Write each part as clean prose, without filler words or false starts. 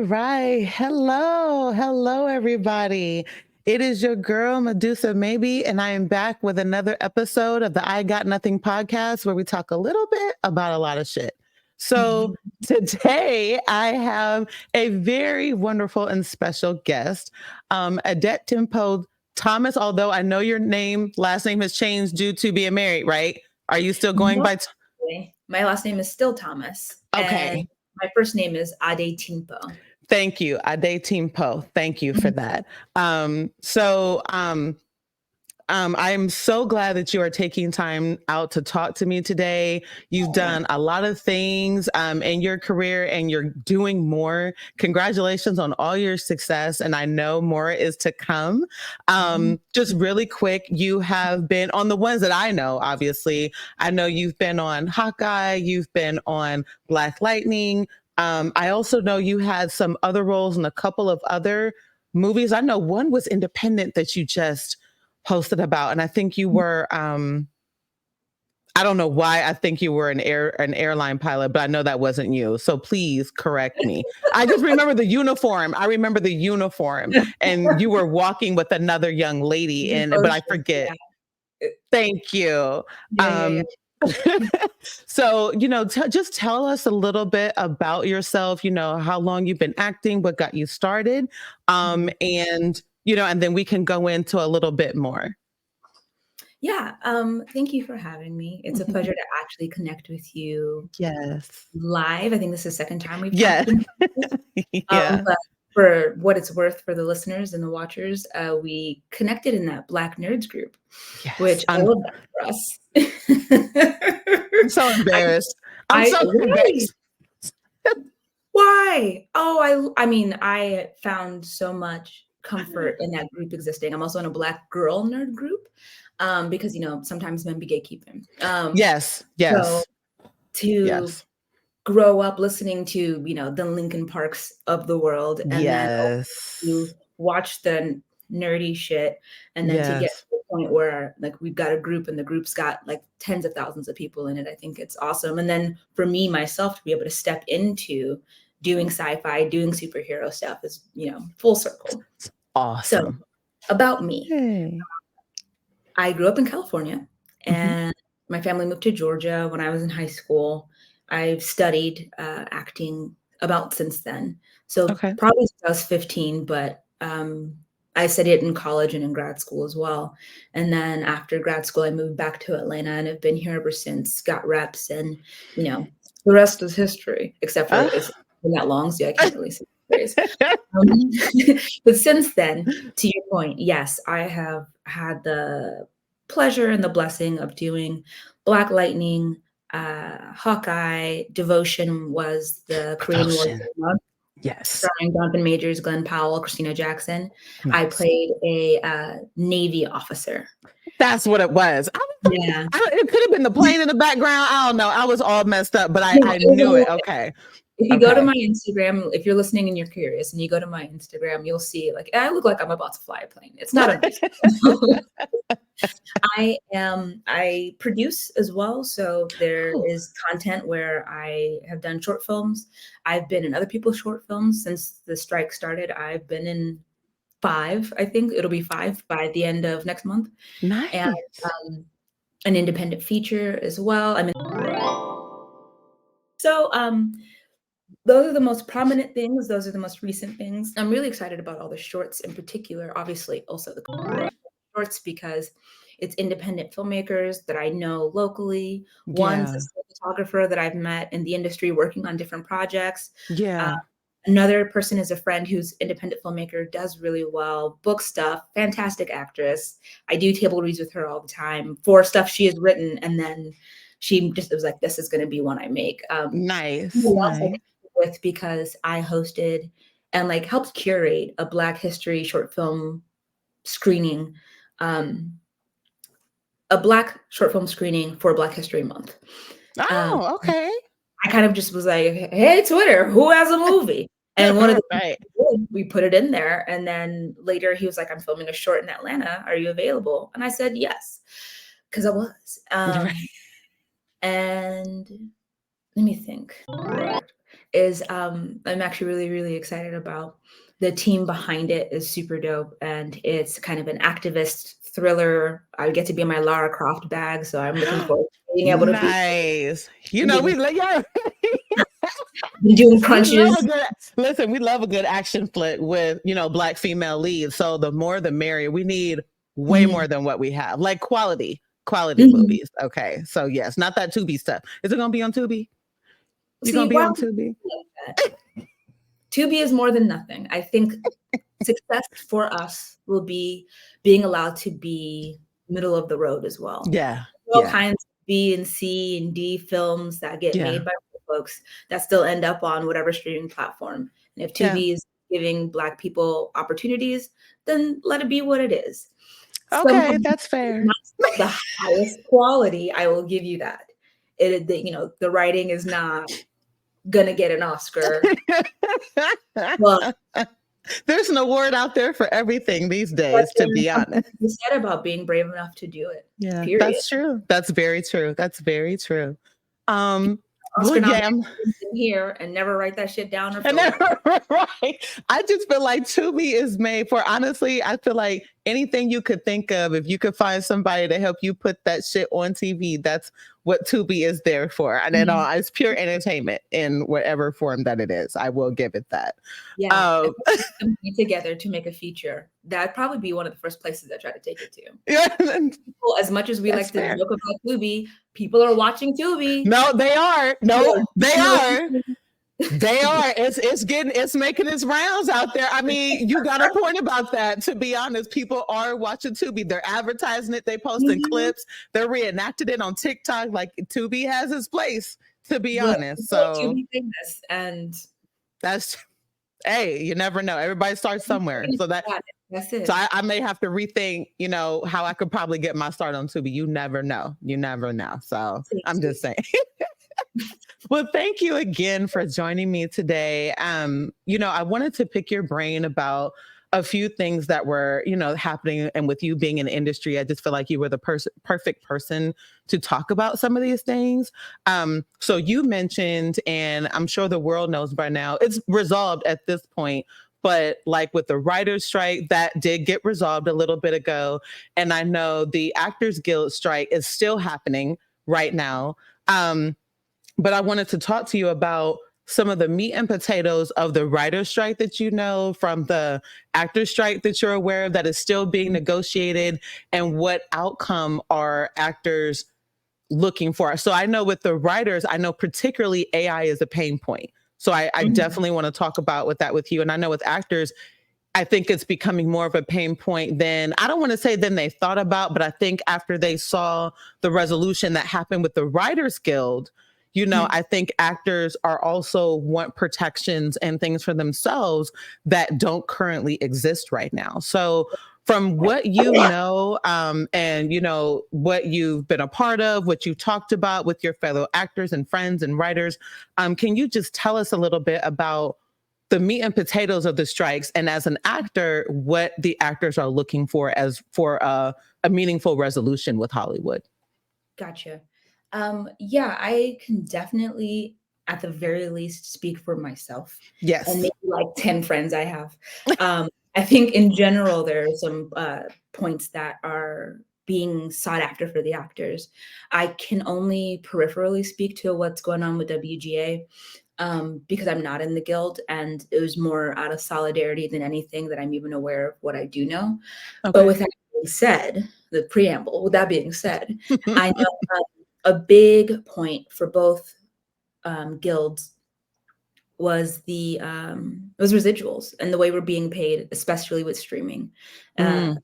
right. Hello. Hello, everybody. It is your girl, Medusa Maybe, and I am back with another episode of the I Got Nothing podcast where we talk a little bit about a lot of shit. So today I have a very wonderful and special guest, Adetinpo Thomas, although I know your last name has changed due to being married, right? Are you still going No, by? my last name is still Thomas, and Okay. my first name is Adetinpo. Thank you, Adetinpo. Thank you for that. I'm so glad that you are taking time out to talk to me today. You've done a lot of things in your career and you're doing more. Congratulations on all your success. And I know more is to come. Just really quick, you have been on the ones that I know, obviously. I know you've been on Hawkeye, you've been on Black Lightning. I also know you had some other roles in a couple of other movies. I know one was independent that you just posted about, and I think you were I don't know why I think you were an airline pilot, but I know that wasn't you. So please correct me. I just remember the uniform. I remember the uniform, and you were walking with another young lady in, but I forget. Yeah. Thank you. Yeah. So, just tell us a little bit about yourself, how long you've been acting, what got you started. And, and then we can go into a little bit more. Yeah. Thank you for having me. It's a pleasure to actually connect with you Yes. live. I think this is the second time we've Yeah. talked. Yeah. But for what it's worth for the listeners and the watchers, we connected in that Black Nerds group, Yes. which I love that for us. I'm so embarrassed. I'm so embarrassed. Why? Oh, I mean, I found so much comfort in that group existing. I'm also in a Black girl nerd group because, sometimes men be gatekeeping. Yes. So to grow up listening to, the Linkin Parks of the world and then to watch the nerdy shit and then to get to the point where like we've got a group and the group's got like tens of thousands of people in it. I think it's awesome. And then for me, myself, to be able to step into doing sci-fi, doing superhero stuff is, full circle. Awesome. So about me, I grew up in California and my family moved to Georgia when I was in high school. I've studied acting about since then. So probably since I was 15, but I studied it in college and in grad school as well. And then after grad school, I moved back to Atlanta and have been here ever since, got reps, and, the rest is history, except for it's been that long, so I can't really say but since then, to your point, yes, I have had the pleasure and the blessing of doing Black Lightning, Hawkeye. Devotion was the Korean War. Yes. Starring Jonathan Majors, Glenn Powell, Christina Jackson. I played a Navy officer. That's what it was. Yeah. It could have been the plane in the background. I don't know. I was all messed up, but I knew it. Okay. If you go to my Instagram, if you're listening and you're curious and you go to my Instagram, you'll see like I look like I'm about to fly a plane. It's not amazing. I produce as well. So there is content where I have done short films. I've been in other people's short films since the strike started. I've been in 5, I think it'll be 5 by the end of next month. Nice. And an independent feature as well. Those are the most prominent things. Those are the most recent things. I'm really excited about all the shorts in particular, obviously also the shorts because it's independent filmmakers that I know locally. One's a cinematographer that I've met in the industry working on different projects. Another person is a friend who's independent filmmaker, does really well, book stuff, fantastic actress. I do table reads with her all the time for stuff she has written. And then she just was like, this is going to be one I make. Nice. With because I hosted and like helped curate a Black History short film screening, a Black short film screening for Black History Month. Oh, okay. I kind of just was like, hey, Twitter, who has a movie? And one of the we put it in there. And then later he was like, I'm filming a short in Atlanta. Are you available? And I said, yes, because I was. And let me think. is I'm actually really, really excited about. The team behind it is super dope, and it's kind of an activist thriller. I get to be in my Lara Croft bag, so I'm looking forward to being able to be Nice. You know, getting yeah, doing we love a crunches. good listen, we love a good action flick with, black female leads. So the more the merrier. We need way more Mhm, than what we have. Like quality mhm. movies. Okay. So yes, not that Tubi stuff. Is it gonna be on Tubi? You See, gonna be why on would Tubi? you like that? Tubi is more than nothing. I think success for us will be being allowed to be middle of the road as well. Yeah. All Yeah. kinds of B and C and D films that get Yeah. made by folks that still end up on whatever streaming platform. And if Yeah. Tubi is giving Black people opportunities, then let it be what it is. Okay, Sometimes that's it's fair. not of the highest quality, I will give you that. The writing is not gonna get an Oscar, but There's an award out there for everything these but days, to there's be something honest. to be said about being brave enough to do it, Yeah, period. that's true. That's very true. That's very true. Um, well, Oscar yeah, nominations in here and never write that shit down or and film then, it. right. I just feel like Tubi is made for, honestly, I feel like anything you could think of, if you could find somebody to help you put that shit on TV, that's what Tubi is there for. And then Mhm. it's pure entertainment in whatever form that it is. I will give it that. Yeah, if Um, we put some money together to make a feature, that'd probably be one of the first places I try to take it to. yeah, People, as much as we that's like to fair. joke about Tubi, people are watching Tubi. No, they are. People No, are they doing their are. own They thing. are. It's making its rounds out there. I mean, you got a point about that. To be honest, people are watching Tubi. They're advertising it. They posting Mhm. clips. They're reenacting it on TikTok. Like Tubi has its place. To be Look, honest, people are so Tubi famous, and that's hey, you never know. Everybody starts somewhere. that's So it. I may have to rethink, how I could probably get my start on Tubi. You never know. You never know. So Thanks, I'm just sweet. saying. Well, thank you again for joining me today. I wanted to pick your brain about a few things that were, happening. And with you being in the industry, I just feel like you were the perfect person to talk about some of these things. So you mentioned, and I'm sure the world knows by now, it's resolved at this point. But like with the writer's strike, that did get resolved a little bit ago. And I know the Actors Guild strike is still happening right now. Um, but I wanted to talk to you about some of the meat and potatoes of the writer's strike that you know, from the actor's strike that you're aware of that is still being negotiated, and what outcome are actors looking for. So I know with the writers, I know particularly AI is a pain point. So I Mhm. definitely want to talk about with that with you. And I know with actors, I think it's becoming more of a pain point than, I don't want to say than they thought about, but I think after they saw the resolution that happened with the Writers Guild, Mhm. I think actors are also want protections and things for themselves that don't currently exist right now. So from what and what you've been a part of, what you talked about with your fellow actors and friends and writers, can you just tell us a little bit about the meat and potatoes of the strikes, and as an actor, what the actors are looking for as for a meaningful resolution with Hollywood? Gotcha. Yeah, I can definitely, at the very least, speak for myself and Yes. maybe like 10 friends I have. I think in general, there are some points that are being sought after for the actors. I can only peripherally speak to what's going on with WGA, because I'm not in the guild, and it was more out of solidarity than anything that I'm even aware of what I do know. But Okay. with that being said, the preamble, with that being said, I know a big point for both guilds was residuals and the way we're being paid, especially with streaming. Uh, Mm,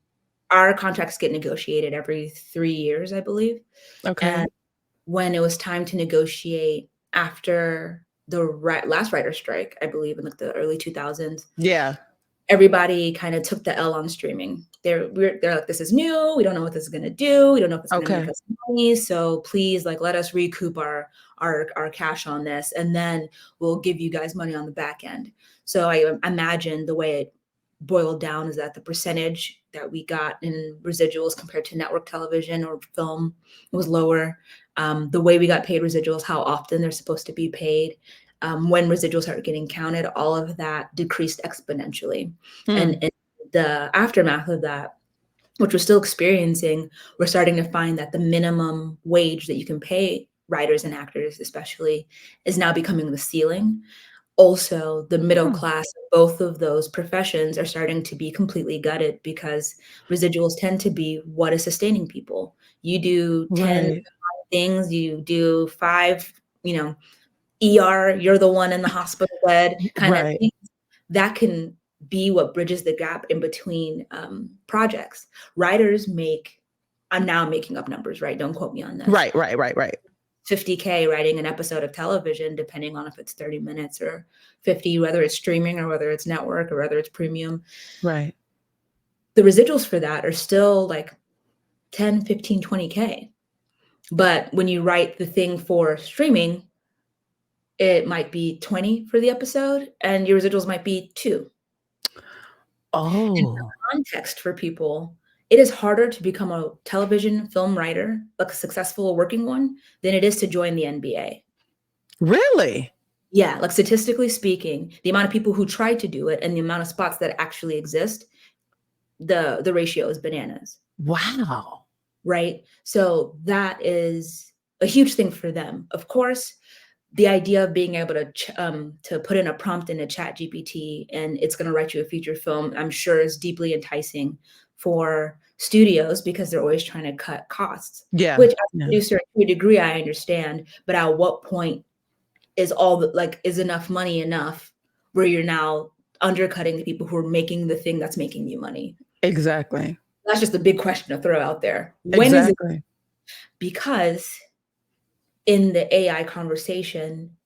our contracts get negotiated every 3 years, I believe, and okay. when it was time to negotiate after the last writer strike, I believe in like the early 2000s, Yeah. everybody kind of took the L on streaming. They're like, this is new. We don't know what this is gonna do. We don't know if it's gonna make Okay. us money. So please, like, let us recoup our cash on this, and then we'll give you guys money on the back end. So I imagine the way it boiled down is that the percentage that we got in residuals compared to network television or film was lower. The way we got paid residuals, how often they're supposed to be paid, when residuals started getting counted, all of that decreased exponentially. And Hmm. in the aftermath of that, which we're still experiencing, we're starting to find that the minimum wage that you can pay writers and actors, especially, is now becoming the ceiling. Also, the middle Hmm. class of both of those professions are starting to be completely gutted because residuals tend to be what is sustaining people. You do 10 Right. things, you do 5, ER, you're the one in the hospital bed kind of Right. thing. That can be what bridges the gap in between projects. Writers make, I'm now making up numbers, right? Don't quote me on this. Right. Right. Right. Right. 50K writing an episode of television, depending on if it's 30 minutes or 50, whether it's streaming or whether it's network or whether it's premium. Right. The residuals for that are still like 10, 15, 20K. But when you write the thing for streaming, it might be 20 for the episode and your residuals might be 2. And for Oh, context for people, it is harder to become a television film writer, like a successful working one, than it is to join the NBA. really? Yeah, like statistically speaking, the amount of people who try to do it and the amount of spots that actually exist, the ratio is bananas, Wow. right? So that is a huge thing for them. Of course, the idea of being able to put in a prompt in a chat GPT and it's going to write you a feature film, I'm sure is deeply enticing for studios because they're always trying to cut costs, Yeah. which as a Yeah. producer to a degree I understand, but at what point is is enough money enough where you're now undercutting the people who are making the thing that's making you money? Exactly. That's just a big question to throw out there. When is it? Exactly. Because in the AI conversation,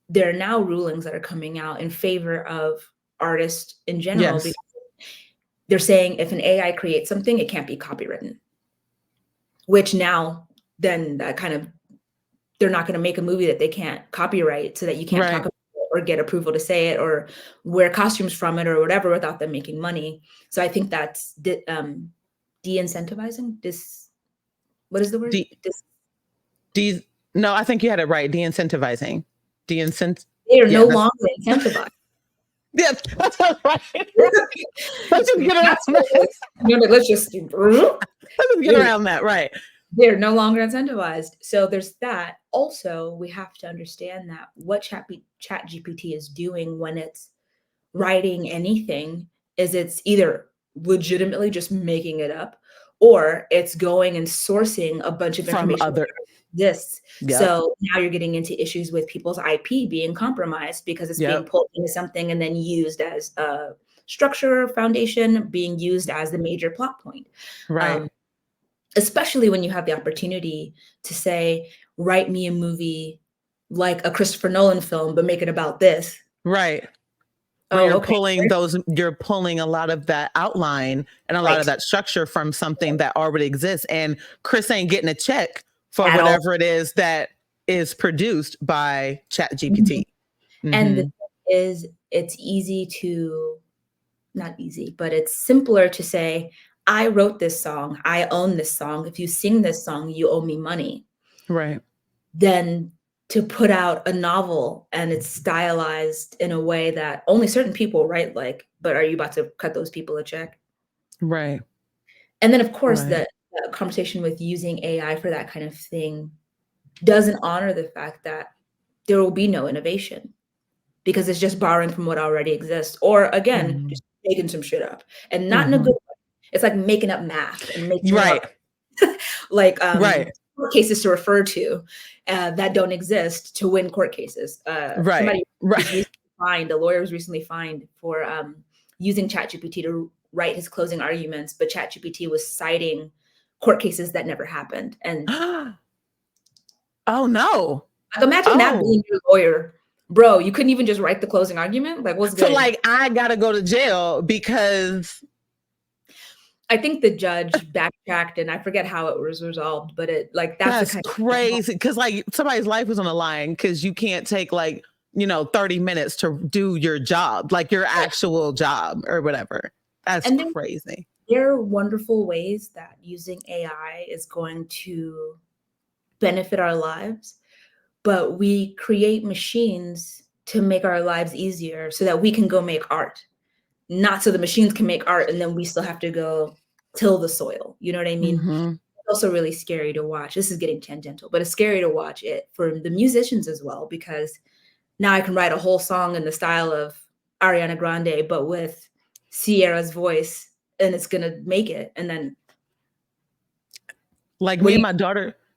there are now rulings that are coming out in favor of artists in general because Yes. they're saying if an AI creates something, it can't be copywritten, which now then that kind of they're not going to make a movie that they can't copyright so that you can't talk Right. about it or get approval to say it or wear costumes from it or whatever without them making money. So I think that's de-incentivizing. What is the word? De, de, no, I think you had it right. De-incentivizing. De-incent. They are Yeah. no longer incentivized. Yes. That's right. Let's just get around That's what it that. is. Let's just Let's just get around that. Right. they're no longer incentivized. So there's that. Also, we have to understand that what Chat GPT is doing when it's writing anything is it's either legitimately just making it up or it's going and sourcing a bunch of From information other. that exists. Yep. So now you're getting into issues with people's IP being compromised because it's being Yep. pulled into something and then used as a structure foundation, being used as the major plot point. Right. Um, Especially when you have the opportunity to say, write me a movie like a Christopher Nolan film, but make it about this. Right. Where Oh, okay. you're pulling a lot of that outline and a lot Right. of that structure from something that already exists. And Chris ain't getting a check for At all. whatever it is that is produced by Chat Mhm. GPT. And the Mm-hmm. thing is, it's easy to not easy, but it's simpler to say, I wrote this song, I own this song. If you sing this song, you owe me money, Right. than to put out a novel and it's stylized in a way that only certain people write like, but are you about to cut those people a check? Right. And then, of course, Right. the conversation with using AI for that kind of thing doesn't honor the fact that there will be no innovation because it's just borrowing from what already exists, or again, Mm-hmm. just making some shit up and not in a Mm-hmm. good way. It's like making up math and making Right. up like Right. court cases to refer to that don't exist to win court cases. Right. Somebody was Right. recently fined, a lawyer was recently fined for using ChatGPT to write his closing arguments, but ChatGPT was citing court cases that never happened. And Oh no. like, imagine that Oh. being your lawyer. Bro, you couldn't even just write the closing argument? Like, what's So good? like I gotta go to jail because I think the judge backtracked and I forget how it was resolved, but it like that's the that's kind of crazy. Cause like somebody's life is on the line because you can't take like, 30 minutes to do your job, like your actual job or whatever. That's and crazy. there are wonderful ways that using AI is going to benefit our lives, but we create machines to make our lives easier so that we can go make art, not so the machines can make art and then we still have to go till the soil. You know what I mean? Mm-hmm. It's also really scary to watch. This is getting tangential, but it's scary to watch it for the musicians as well, because now I can write a whole song in the style of Ariana Grande, but with Sierra's voice, and it's gonna make it. And then Like what do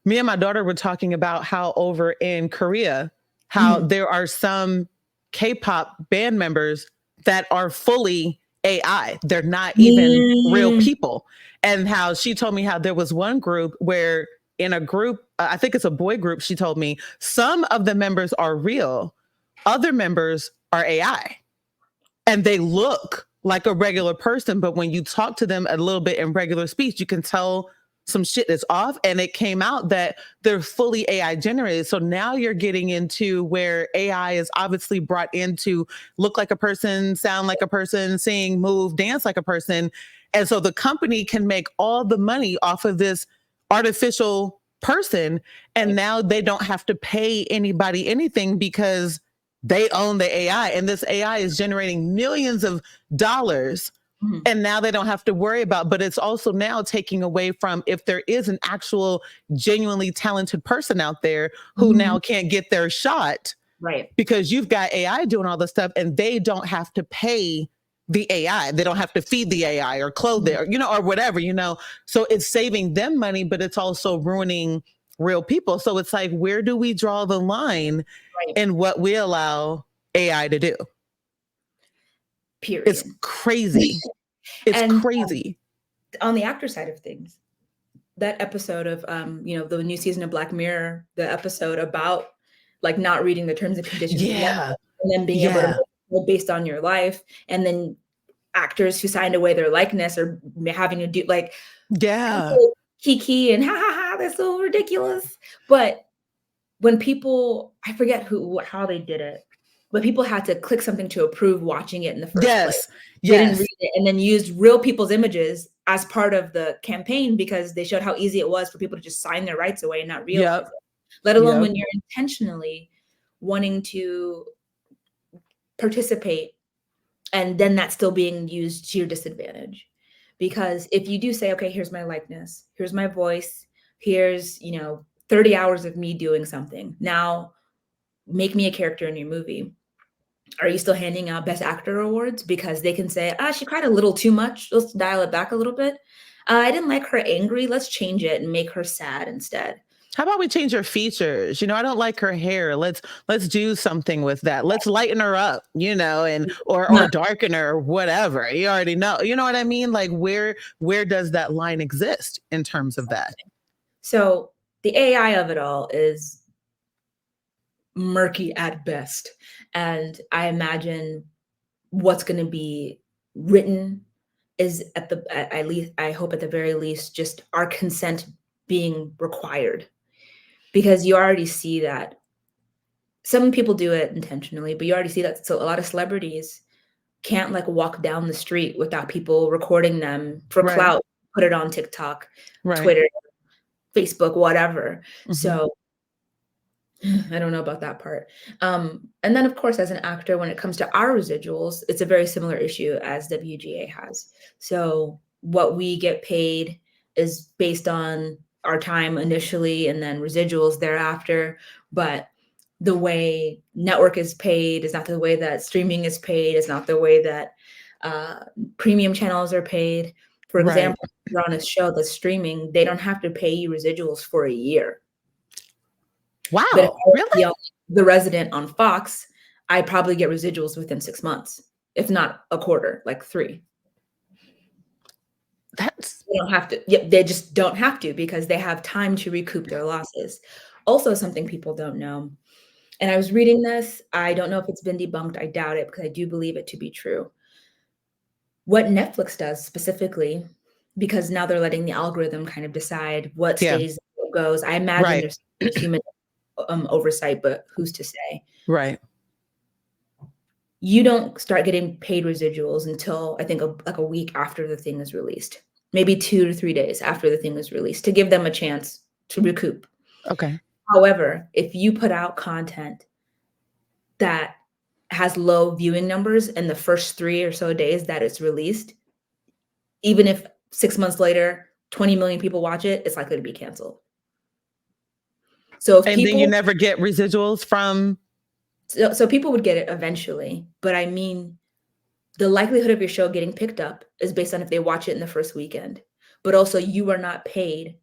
me and my daughter were talking about how over in Korea, how you there are some K-pop band members that are fully AI. They're not even real Mm, people. And how she told me how there was one group where in a group, I think it's a boy group, she told me some of the members are real, other members are AI. And they look like a regular person, but when you talk to them a little bit in regular speech, you can tell some shit is off. And it came out that they're fully AI generated. So now you're getting into where AI is obviously brought in to look like a person, sound like a person, sing, move, dance like a person. And so the company can make all the money off of this artificial person. And now they don't have to pay anybody anything because they own the AI, and this AI is generating millions of dollars. mhm. And now they don't have to worry about, but it's also now taking away from if there is an actual genuinely talented person out there who now Mhm. can't get their shot Right. because you've got AI doing all this stuff and they don't have to pay the AI. They don't have to feed the AI or clothe Mhm. it, or whatever. So it's saving them money, but it's also ruining real people. So it's like, where do we draw the line Right. in what we allow AI to do? It's Period. crazy. It's And crazy. on the actor side of things, that episode of the new season of Black Mirror, the episode about like not reading the terms and conditions of Yeah. Netflix and then being able to Yeah. make based on your life, and then actors who signed away their likeness or having to do like Yeah. people kiki and ha ha ha, that's so ridiculous. But when people, I forget how they did it, but people had to click something to approve watching it in the first place. Yes. They didn't Yes. read it and then used real people's images as part of the campaign because they showed how easy it was for people to just sign their rights away and not realize Yep. it. Let alone Yep. when you're intentionally wanting to participate and then that's still being used to your disadvantage. Because if you do say, okay, here's my likeness, here's my voice, here's, 30 hours of me doing something. Now make me a character in your movie. Are you still handing out best actor awards? Because they can say, she cried a little too much. Let's dial it back a little bit. I didn't like her angry. Let's change it and make her sad instead. How about we change her features? I don't like her hair. Let's do something with that. Let's lighten her up, and or No. darken her or whatever. You already know. You know what I mean? Like where does that line exist in terms of that? So the AI of it all is murky at best. And I imagine what's going to be written is at least, I hope at the very least, just our consent being required. Because you already see that some people do it intentionally, but you already see that. So a lot of celebrities can't like walk down the street without people recording them for Right. clout, put it on TikTok, Right. Twitter, Facebook, whatever. Mm-hmm. So I don't know about that part. And then, of course, as an actor, when it comes to our residuals, it's a very similar issue as WGA has. So what we get paid is based on our time initially and then residuals thereafter. But the way network is paid is not the way that streaming is paid, is not the way that uh, premium channels are paid. For Right. example, if you're on a show that's streaming, they don't have to pay you residuals for a year. But if Wow. I was to be Really? on The Resident on Fox, I probably get residuals within 6 months, if not a quarter, like 3. That's They don't have to. Yep, they just don't have to because they have time to recoup their losses. Also, something people don't know, and I was reading this, I don't know if it's been debunked, I doubt it because I do believe it to be true. What Netflix does specifically, because now they're letting the algorithm kind of decide what yeah. stays, what goes. I imagine Right. there's human oversight, but who's to say? Right. You don't start getting paid residuals until I think like a week after the thing is released, maybe 2 to 3 days after the thing is released to give them a chance to recoup. Okay. However, if you put out content that has low viewing numbers in the first 3 or so days that it's released, even if 6 months later, 20 million people watch it, it's likely to be canceled. So if And then you people never get residuals from. so people would get it eventually, but I mean, the likelihood of your show getting picked up is based on if they watch it in the first weekend, but also you are not paid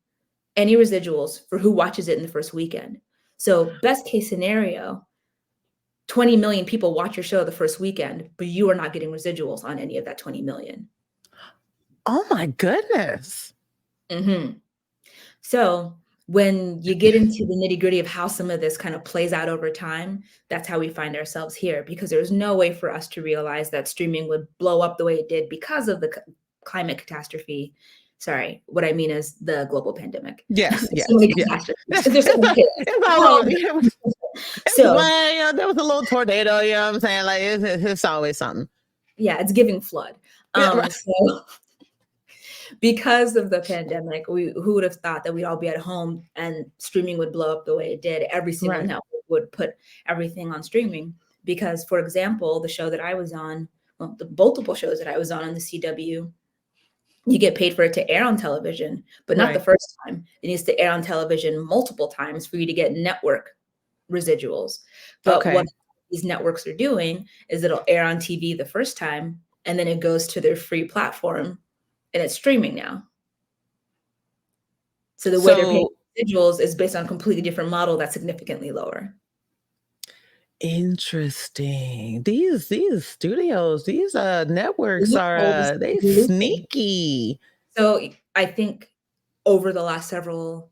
any residuals for who watches it in the first weekend. So best case scenario, 20 million people watch your show the first weekend, but you are not getting residuals on any of that 20 million. Oh my goodness. Mhm. So when you get into the nitty-gritty of how some of this kind of plays out over time, that's how we find ourselves here, because there's no way for us to realize that streaming would blow up the way it did because of the climate catastrophe. Sorry, what I mean is the global pandemic. Yes, There's so yes, many yes. catastrophes. There's so many chaos. It's all over. It's So well, you know, there was a little tornado, you know what I'm saying? Like it's always something. yeah, it's giving flood. Yeah, right. So because of the pandemic, who would have thought that we'd all be at home and streaming would blow up the way it did? Every single Right. network would put everything on streaming because, for example, the show that I was on, well, the multiple shows that I was on the CW, you get paid for it to air on television, but not the Right. first time. It needs to air on television multiple times for you to get network residuals. But what Okay. these networks are doing is it'll air on TV the first time, and then it goes to their free platform and it's streaming now. So the way they're paying So individuals is based on a completely different model that's significantly lower. interesting. These studios, these networks are Loopholes they looping. sneaky. So I think over the last several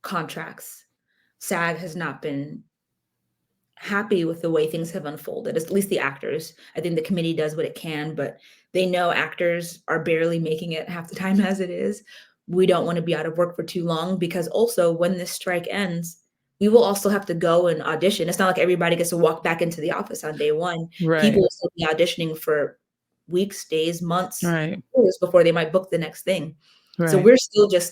contracts, SAG has not been happy with the way things have unfolded, at least the actors. I think the committee does what it can, but they know actors are barely making it half the time as it is. We don't want to be out of work for too long because also when this strike ends, we will also have to go and audition. It's not like everybody gets to walk back into the office on day one. People Right. will still be auditioning for weeks, days, months, Right. years before they might book the next thing. So Right.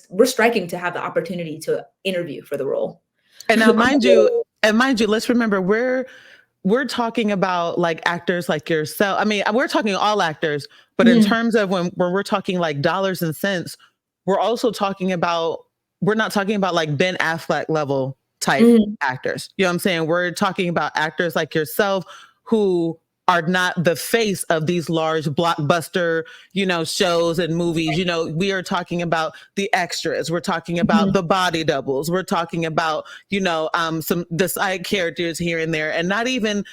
we're striking to have the opportunity to interview for the role. And now mind you, let's remember we're talking about like actors like yourself. I mean, we're talking all actors, but in Mhm, terms of when we're talking like dollars and cents, we're also talking about we're not talking about like Ben Affleck level type mhm, actors. You know what I'm saying? We're talking about actors like yourself who are not the face of these large blockbuster, you know, shows and movies. You know, we are talking about the extras. We're talking about mhm, the body doubles. We're talking about, you know, some the side characters here and there, and not even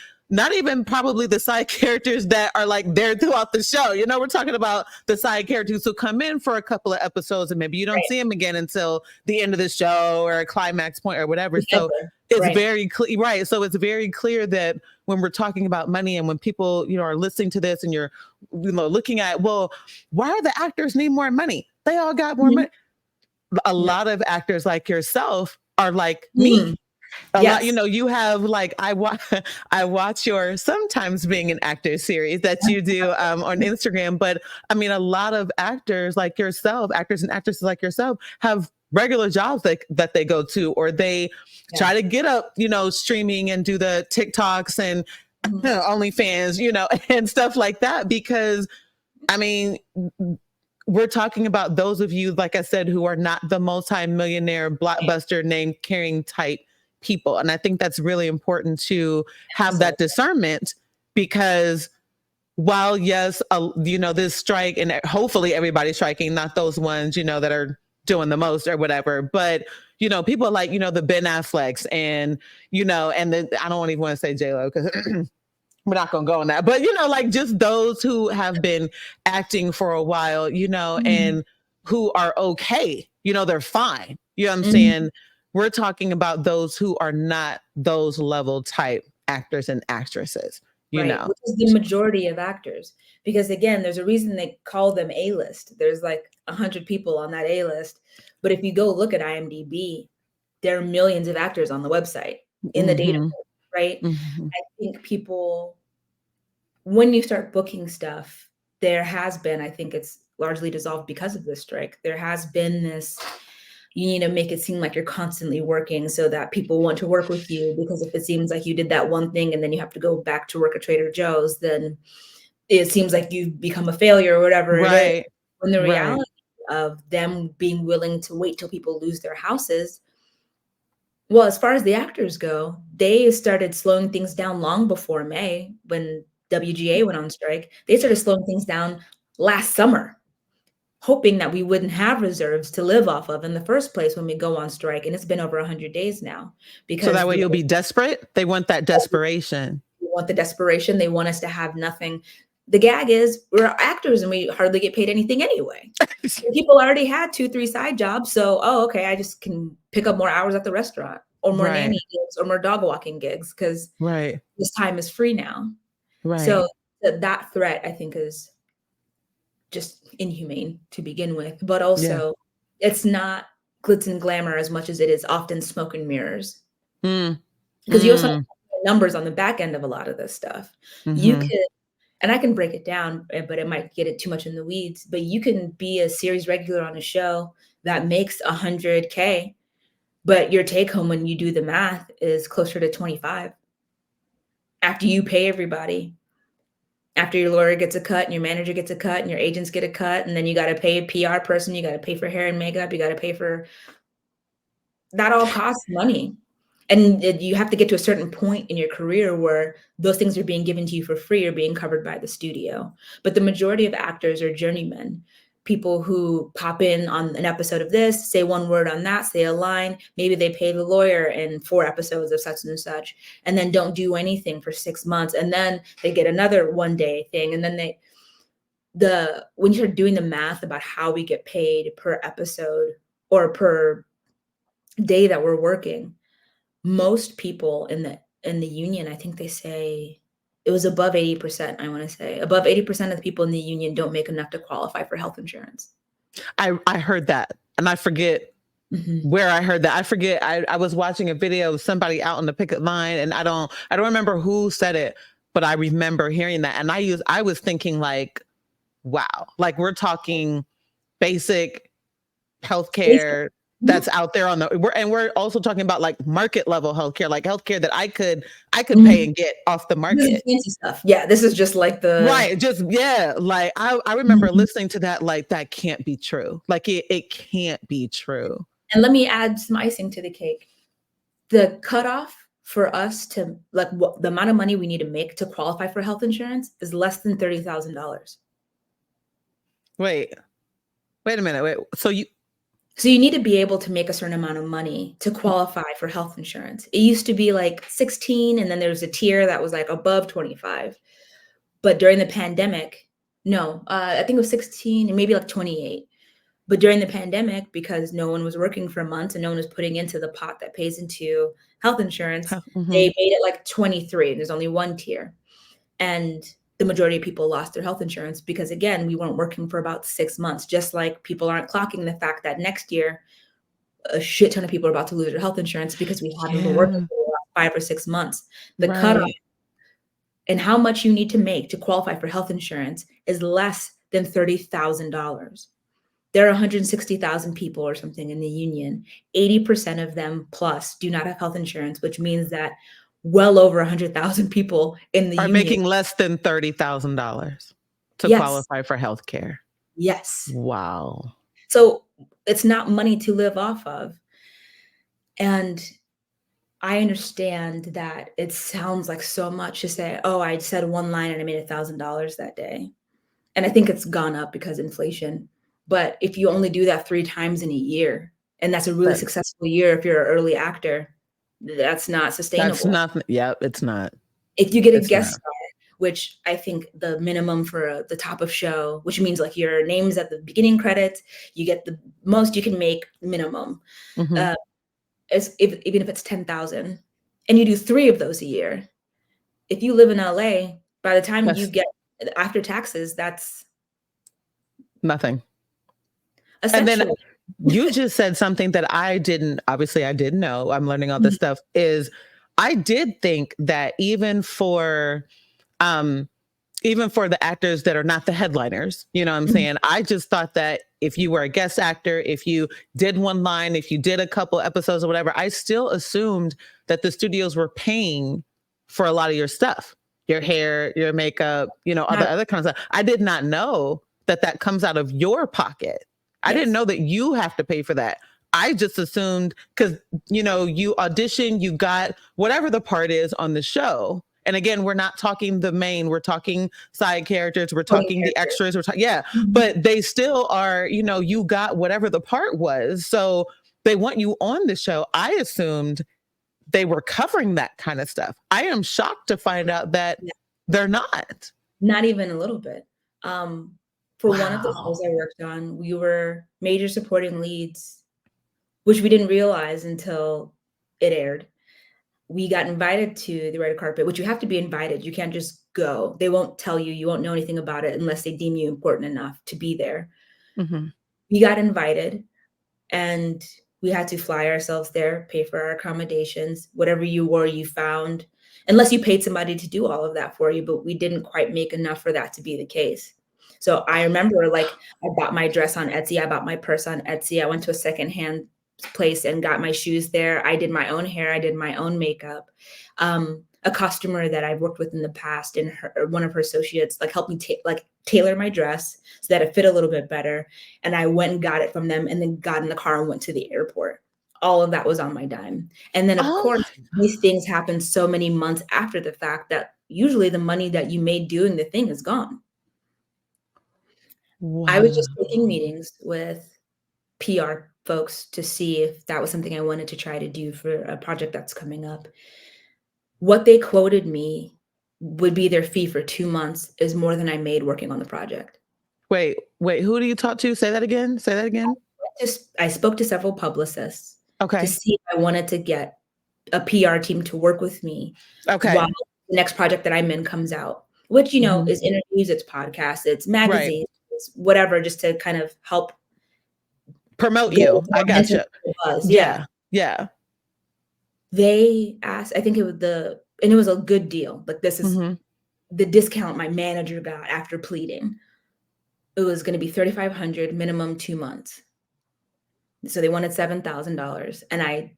probably the side characters that are like there throughout the show. You know, we're talking about the side characters who come in for a couple of episodes and maybe you don't right, see them again until the end of the show or a climax point or whatever. if So ever, it's right, very clear, right? So it's very clear that when we're talking about money and when people, you know, are listening to this and you're, you know, looking at, well, why do the actors need more money? They all got more mhm, money. A yep, lot of actors like yourself are like me. mm, A lot, you yes, know, you have like I watch your sometimes being an actor series that you do on Instagram, but I mean a lot of actors like yourself, actors and actresses like yourself have regular jobs that they go to or they yeah, try to get up, you know, streaming and do the TikToks and mhm, OnlyFans, you know, and stuff like that because I mean we're talking about those of you, like I said, who are not the multi-millionaire right, blockbuster name carrying type people. And I think that's really important to have absolutely, that discernment because while yes, you know, this strike and hopefully everybody's striking, not those ones, you know, that are doing the most or whatever, but you know, people like, you know, the Ben Afflecks and, you know, and the, I don't even want to say J-Lo because we're not going to go on that, but you know, like just those who have been acting for a while, you know, mhm, and who are okay, you know, they're fine. You know what I'm mhm, saying? We're talking about those who are not those level type actors and actresses, you right, know. which is the majority of actors, because again, there's a reason they call them A-list. There's like 100 people on that A-list, but if you go look at IMDb, there are millions of actors on the website in the database, Hmm. right? Hmm. I think people when you start booking stuff, there has been, I think it's largely dissolved because of this strike. There has been this You need to make it seem like you're constantly working so that people want to work with you, because if it seems like you did that one thing and then you have to go back to work at Trader Joe's, then it seems like you've become a failure or whatever it is. Right. When the Right. reality of them being willing to wait till people lose their houses, well, as far as the actors go, they started slowing things down long before May when WGA went on strike. They started slowing things down last summer, hoping that we wouldn't have reserves to live off of in the first place when we go on strike. And it's been over 100 days now So that because way you'll be desperate. They want that desperation. they want the desperation. They want us to have nothing. The gag is we're actors and we hardly get paid anything anyway. People already had 2, 3 side jobs. So, oh, okay, I just can pick up more hours at the restaurant or more Right. nanny gigs or more dog walking gigs because Right. this time is free now. Right. So that threat, I think, is just inhumane to begin with. But Yeah. also, it's not glitz and glamour as much as it is often smoke and mirrors. Mm. Because you also have Mm. numbers on the back end of a lot of this stuff. You Mm-hmm. could, and I can break it down, but it might get it too much in the weeds. But you can be a series regular on a show that makes 100K, but your take home when you do the math is closer to 25 after you pay everybody. After your lawyer gets a cut and your manager gets a cut and your agents get a cut, and then you got to pay a PR person, you got to pay for hair and makeup, you got to pay for that, all costs money. And you have to get to a certain point in your career where those things are being given to you for free or being covered by the studio. But the majority of actors are journeymen, people who pop in on an episode of this, say one word on that, say a line. Maybe they pay the lawyer in 4 episodes of such and such, and then don't do anything for 6 months. And then they get another one day thing. And then when you start doing the math about how we get paid per episode or per day that we're working, most people in the union, I think they say it was above 80%, I wanna say. Above 80% of the people in the union don't make enough to qualify for health insurance. I heard that, and I forget Mhm, where I heard that. I forget. I was watching a video of somebody out on the picket line, and I don't remember who said it, but I remember hearing that, and I was thinking like, wow, like we're talking basic basic. healthcare Mhm, that's out there on we're also talking about like market level healthcare, like healthcare that I could pay mhm. and get off the This is market. fancy stuff. Yeah, this is just like the Right. Just yeah. Like I remember Mhm. listening to that, like that can't be true. Like it can't be true. And let me add some icing to the cake. The cutoff for us to like, what the amount of money we need to make to qualify for health insurance is less than $30,000. Wait, wait a minute. Wait. So you So you need to be able to make a certain amount of money to qualify for health insurance. It used to be like 16, and then there was a tier that was like above 25. But during the pandemic, no, I think it was 16 and maybe like 28. But during the pandemic, because no one was working for months and no one was putting into the pot that pays into health insurance, they mhm. made it like 23. And there's only one tier. And the majority of people lost their health insurance because, again, we weren't working for about 6 months, just like people aren't clocking the fact that next year a shit ton of people are about to lose their health insurance because we haven't been working Yeah. for the last 5 or 6 months. The cutoff Right. and how much you need to make to qualify for health insurance is less than $30,000. There are 160,000 people or something in the union. 80% of them plus do not have health insurance, which means that well over 100,000 people in the Are union. making less than $30,000 to Yes, qualify for health care. yes. Wow. So it's not money to live off of. And I understand that it sounds like so much to say, "Oh, I said one line and I made $1,000 that day." And I think it's gone up because inflation. But if you only do that 3 times in a year, and that's a really That successful year if you're an early actor, that's not that's sustainable. nothing. Yeah, it's not. If you get a It's guest not. star, which I think the minimum for, the top of show, which means, like, your name's at the beginning credits, you get the most you can make minimum. Mhm. Uh, is if even if it's 10,000 and you do 3 of those a year, if you live in LA, by the time you That's get after taxes, that's nothing. And then essentially you just said something that I didn't know. I'm learning all this Mhm, stuff is I did think that um even for the actors that are not the headliners, you know what I'm Mhm. saying? I just thought that if you were a guest actor, if you did one line, if you did a couple episodes or whatever, I still assumed that the studios were paying for a lot of your stuff, your hair, your makeup, you know, Not other kinds of stuff. I did not know that that comes out of your pocket. I didn't yes. know that you have to pay for that. I just assumed because, you know, you audition, you got whatever the part is on the show. And again, we're not talking the main, we're talking side characters, we're Supporting talking the character. extras, we're talking, yeah, Mhm. but they still are, you know, you got whatever the part was. So they want you on the show. I assumed they were covering that kind of stuff. I am shocked to find out that Yeah. they're not. Not even a little bit. For one of the shows Wow. I worked on, we were major supporting leads, which we didn't realize until it aired. We got invited to the red carpet, which you have to be invited. You can't just go. They won't tell you. You won't know anything about it unless they deem you important enough to be there. Mm-hmm. We got invited and we had to fly ourselves there, pay for our accommodations, whatever you wore, you found, unless you paid somebody to do all of that for you, but we didn't quite make enough for that to be the case. So I remember like I bought my dress on Etsy, I bought my purse on Etsy, I went to a secondhand place and got my shoes there. I did my own hair, I did my own makeup. A customer that I've worked with in the past and one of her associates like helped me tailor my dress so that it fit a little bit better. And I went and got it from them and then got in the car and went to the airport. All of that was on my dime. And then, of Oh course, my these things happen so many months after the fact that usually the money that you made doing the thing is gone. I was just taking Wow. meetings with PR folks to see if that was something I wanted to try to do for a project that's coming up. What they quoted me would be their fee for 2 months is more than I made working on the project. Wait, who do you talk to? Say that again. Say that again. Just I spoke to several publicists to Okay. see if I wanted to get a PR team to work with me while Okay. the next project that I'm in comes out, which, you know, Hmm. is interviews, it's podcasts, it's Right. magazines, it's whatever, just to kind of help Promote get you. I momentum gotcha. to the buzz, yeah. Yeah. Yeah. They asked I think it was and it was a good deal, like, this is Hmm. the discount my manager got after pleading. It was gonna be 3,500 minimum 2 months. So they wanted $7,000, and I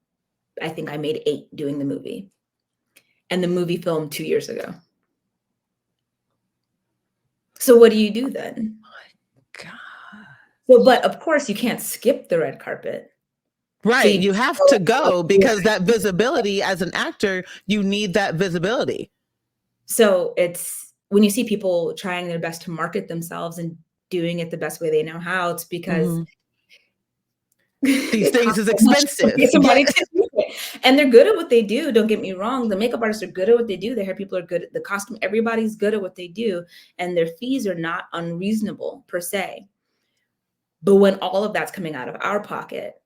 think I made 8 doing the movie, and the movie filmed 2 years ago. So what do you do then? God. But of course, you can't skip the red carpet. So Right. you You have go to go through because that visibility as an actor, you need that visibility. so it's when you see people trying their best to market themselves and doing it the best way they know how, it's because Hmm. These it things costs is so much to pay expensive. Yeah. somebody to do it. And they're good at what they do, don't get me wrong. The makeup artists are good at what they do. The hair people are good at the costume. Everybody's good at what they do, and their fees are not unreasonable per se. But when all of that's coming out of our pocket,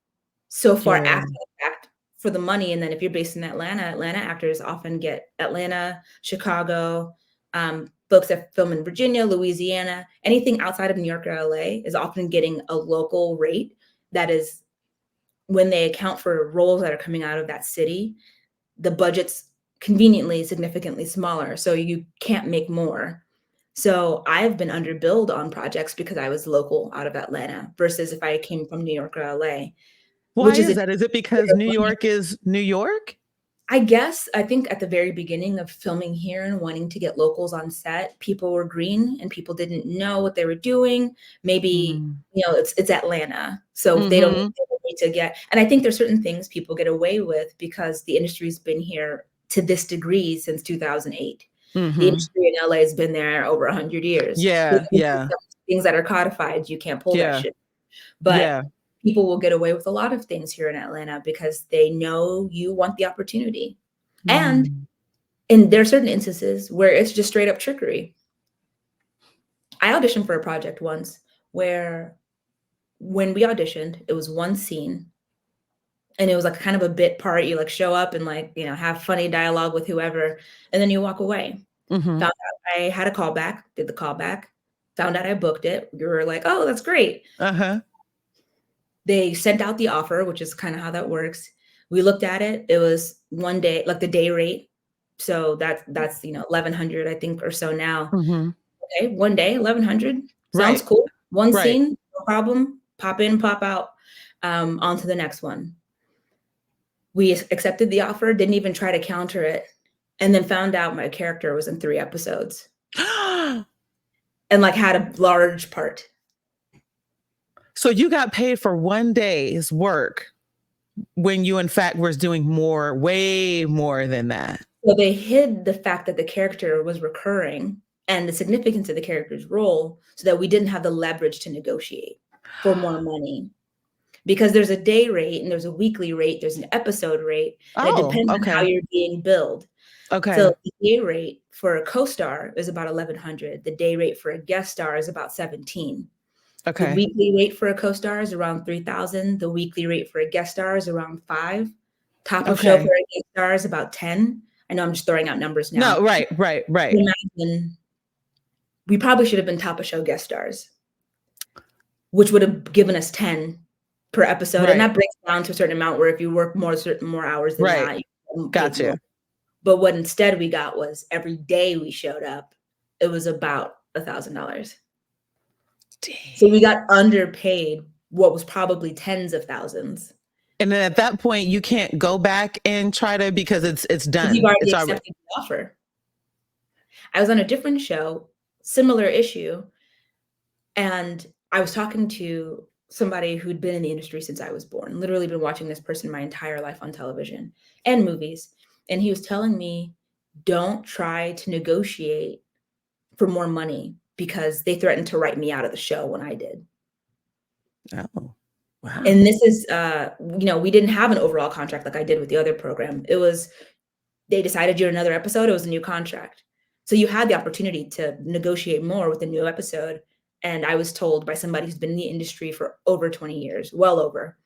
so far Yeah. after the fact for the money, and then if you're based in Atlanta, Atlanta actors often get Atlanta, Chicago, folks that film in Virginia, Louisiana, anything outside of New York or LA is often getting a local rate that is when they account for roles that are coming out of that city, the budget's conveniently significantly smaller, so you can't make more. So I've been underbilled on projects because I was local out of Atlanta versus if I came from New York or LA, Why which is a is that? Is it because New York is New York? I guess I think at the very beginning of filming here and wanting to get locals on set, people were green and people didn't know what they were doing. Maybe, Mm. you know, it's Atlanta, so Hmm. they don't need to get and I think there's certain things people get away with because the industry's been here to this degree since 2008. The Hmm. industry in LA has been there over 100 years. There's Yeah. some Yeah. things that are codified, you can't pull that Yeah. shit. But Yeah. people will get away with a lot of things here in Atlanta because they know you want the opportunity. And Mm. there are certain instances where it's just straight up trickery. I auditioned for a project once where when we auditioned, it was one scene and it was like kind of a bit part. You like show up and like, you know, have funny dialogue with whoever, and then you walk away. Hmm. Found out I had a callback, did the callback, found out I booked it. We were like, oh, that's great. Uh-huh. They sent out the offer, which is kind of how that works. We looked at it. It was one day, like the day rate. So that's you know 1,100 I think or so now. Hmm. okay, one day, 1,100 sounds Right. cool. One Right. scene, no problem. Pop in, pop out. On to the next one. We accepted the offer, didn't even try to counter it, and then found out my character was in 3 episodes and, like, had a large part. So you got paid for one day's work when you in fact was doing more, way more than that. So they hid the fact that the character was recurring and the significance of the character's role so that we didn't have the leverage to negotiate for more money. Because there's a day rate and there's a weekly rate, there's an episode rate, and it Oh, depends on how okay. you're being billed. Okay. So the day rate for a co-star is about 1,100. The day rate for a guest star is about 17. The Okay. weekly rate for a co-star is around 3,000. The weekly rate for a guest star is around 5. Top of show for Okay. a guest star is about 10. I know I'm just throwing out numbers No, now. right, right, right. Imagine we probably should have been top of show guest stars, which would have given us 10 per episode, and Right. that breaks down to a certain amount where if you work more hours than Right. that, you get Got paid more. you. But what instead we got was every day we showed up, it was about $1,000. So we got underpaid what was probably tens of thousands. And then at that point, you can't go back and try to because it's Because you've done. already It's already accepted the offer. I was on a different show, similar issue, and I was talking to somebody who'd been in the industry since I was born, literally been watching this person my entire life on television and movies. And he was telling me, don't try to negotiate for more money because they threatened to write me out of the show when I did. Oh, wow. And this is, we didn't have an overall contract like I did with the other program. It was, they decided you're another episode, it was a new contract. So you had the opportunity to negotiate more with a new episode. And I was told by somebody who's been in the industry for over 20 years, well over,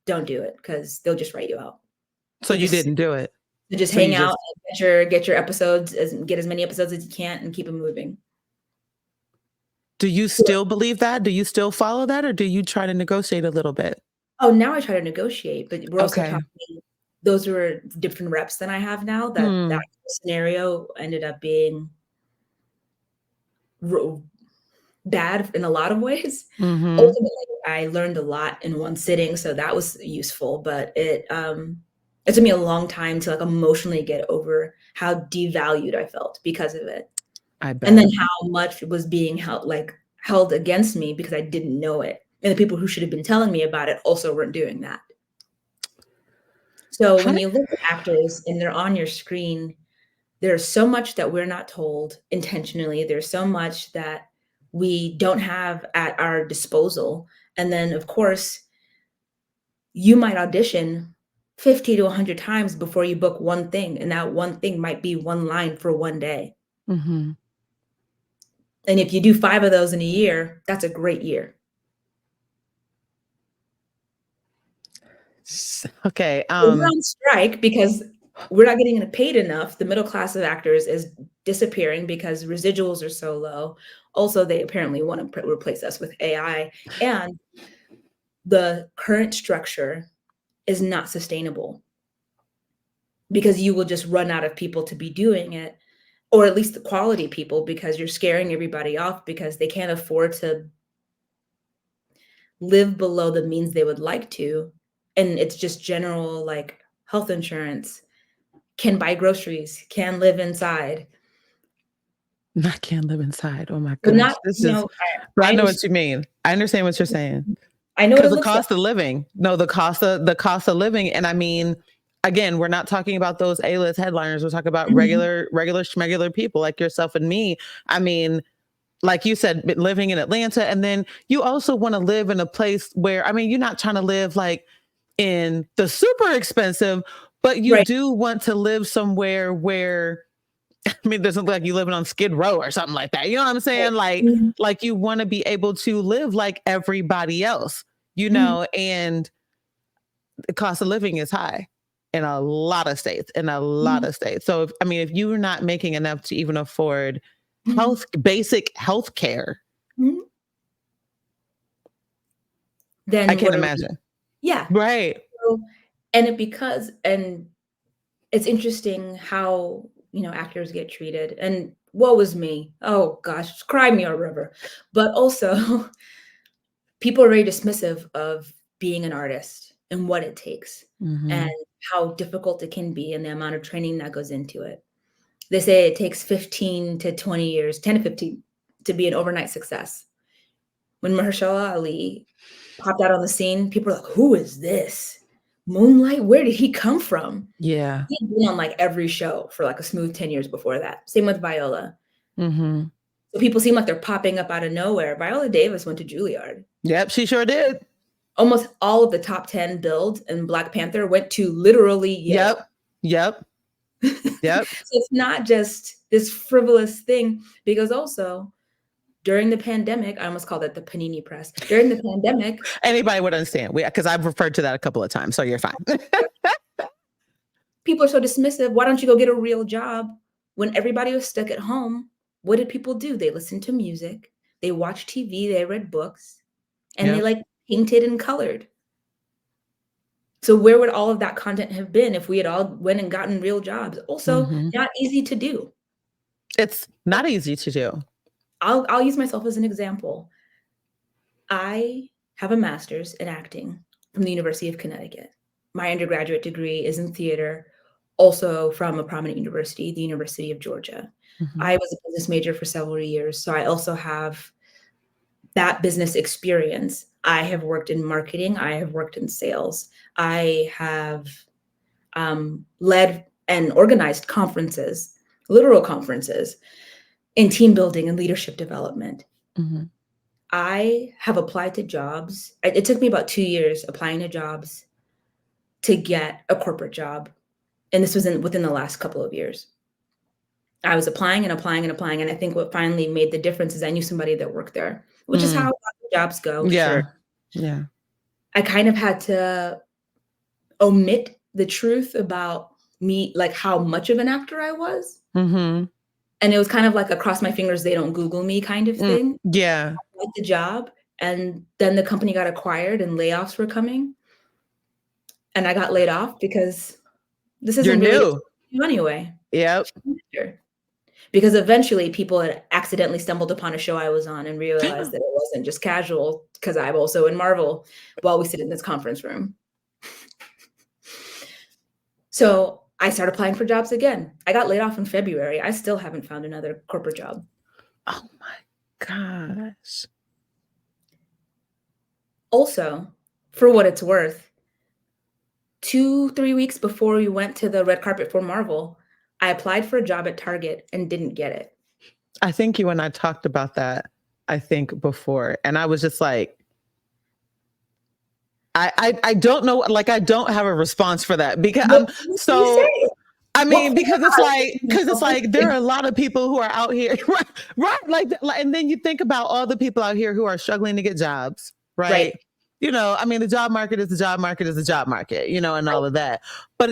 don't do it because they'll just write you out. So you didn't do it. Just So you hang out just and get your episodes, get as many episodes as you can and keep them moving. Do you still believe that? Do you still follow that, or do you try to negotiate a little bit? Oh, now I try to negotiate, but we're also Okay. talking, those were different reps than I have now. That Hmm. scenario ended up being bad in a lot of ways. Mhm. Ultimately, I learned a lot in one sitting, so that was useful, but it took me a long time to, like, emotionally get over how devalued I felt because of it, I and then bet. how much was being held against me because I didn't know it, and the people who should have been telling me about it also weren't doing that. So How when did you look at actors and they're on your screen, there's so much that we're not told intentionally. There's so much that we don't have at our disposal. And then, of course, you might audition 50 to 100 times before you book one thing, and that one thing might be one line for one day. Mhm. And if you do 5 of those in a year, that's a great year. Okay, We're on strike because we're not getting paid enough. The middle class of actors is disappearing because residuals are so low. Also, they apparently want to replace us with AI, and the current structure is not sustainable because you will just run out of people to be doing it, or at least the quality people, because you're scaring everybody off because they can't afford to live below the means they would like to. And it's just general, like, health insurance, can buy groceries, can live inside. I can't live inside. Oh my But gosh. not, This is but I I know understand. what you mean. I understand what you're saying. I know what 'Cause it the looks like. cost of living. No, the cost of living, and I mean, again, we're not talking about those A-list headliners. We're talking about Mhm. regular schmegular people like yourself and me. I mean, like you said, living in Atlanta, and then you also wanna live in a place where I mean, you're not trying to live, like, in the super expensive, but you Right. do want to live somewhere where I mean, it doesn't look like you living on Skid Row or something like that. You know what I'm Right. saying? Mhm. Like you want to be able to live like everybody else, Mhm. and the cost of living is high in a lot of states, Mhm. So if, I mean, if you're not making enough to even afford Mhm. basic health care, Mhm. I Then can't what are we? imagine. Yeah. Right. So, and it's interesting how, actors get treated, and woe is me. Oh gosh, cry me a river. But also, people are very dismissive of being an artist and what it takes and Mhm. how difficult it can be and the amount of training that goes into it. They say it takes 15 to 20 years, 10 to 15 to be an overnight success. When Mahershala Ali popped out on the scene, people are like, "Who is this? Moonlight? Where did he come from?" Yeah. He'd been on, like, every show for, like, a smooth 10 years before that. Same with Viola. Mhm. So people seem like they're popping up out of nowhere. Viola Davis went to Juilliard. Yep, she sure did. Almost all of the top 10 builds in Black Panther went to literally Yep. Yale. Yep. Yep. So it's not just this frivolous thing, because also during the pandemic, I almost called it the panini press. During the pandemic, Anybody would understand. Because I've referred to that a couple of times, so you're fine. people are so dismissive. Why don't you go get a real job? When everybody was stuck at home, what did people do? They listened to music, they watched TV, they read books, and they Yep. like painted and colored. So where would all of that content have been if we had all went and gotten real jobs? Also, Mhm. not easy to do. It's not easy to do. I'll use myself as an example. I have a master's in acting from the University of Connecticut. My undergraduate degree is in theater, also from a prominent university, the University of Georgia. Mhm. I was a business major for several years, so I also have that business experience. I have worked in marketing, I have worked in sales, I have led and organized conferences, literal conferences in team building and leadership development. Mhm. I have applied to jobs. It took me about 2 years applying to jobs to get a corporate job, and this was within the last couple of years. I was applying and applying and applying, and I think what finally made the difference is I knew somebody that worked there, which is how a Mm. lot of jobs go, sure. Yeah. Yeah. I kind of had to omit the truth about me, like, how much of an actor I was, Mhm. and it was kind of like a cross my fingers, they don't Google me kind of Mm. thing. Yeah. Got the job, and then the company got acquired and layoffs were coming, and I got laid off because this You're isn't really what new. you do anyway. Yep. Sure. Because eventually people had accidentally stumbled upon a show I was on and realized that it wasn't just casual, because I'm also in Marvel while we sit in this conference room. So I started applying for jobs again. I got laid off in February. I still haven't found another corporate job. Oh my gosh. Also, for what it's worth, 2, 3 weeks before we went to the red carpet for Marvel, I applied for a job at Target and didn't get it. I think you and I talked about that, I think, before, and I was just like, I don't know, like, I don't have a response for that because What I'm can you so say? I What mean, poor because it's guy? like there are a lot of people who are out here, right? Right, like, and then you think about all the people out here who are struggling to get jobs, right? Right, I mean, the job market is the job market is the job market, and right. all of that. But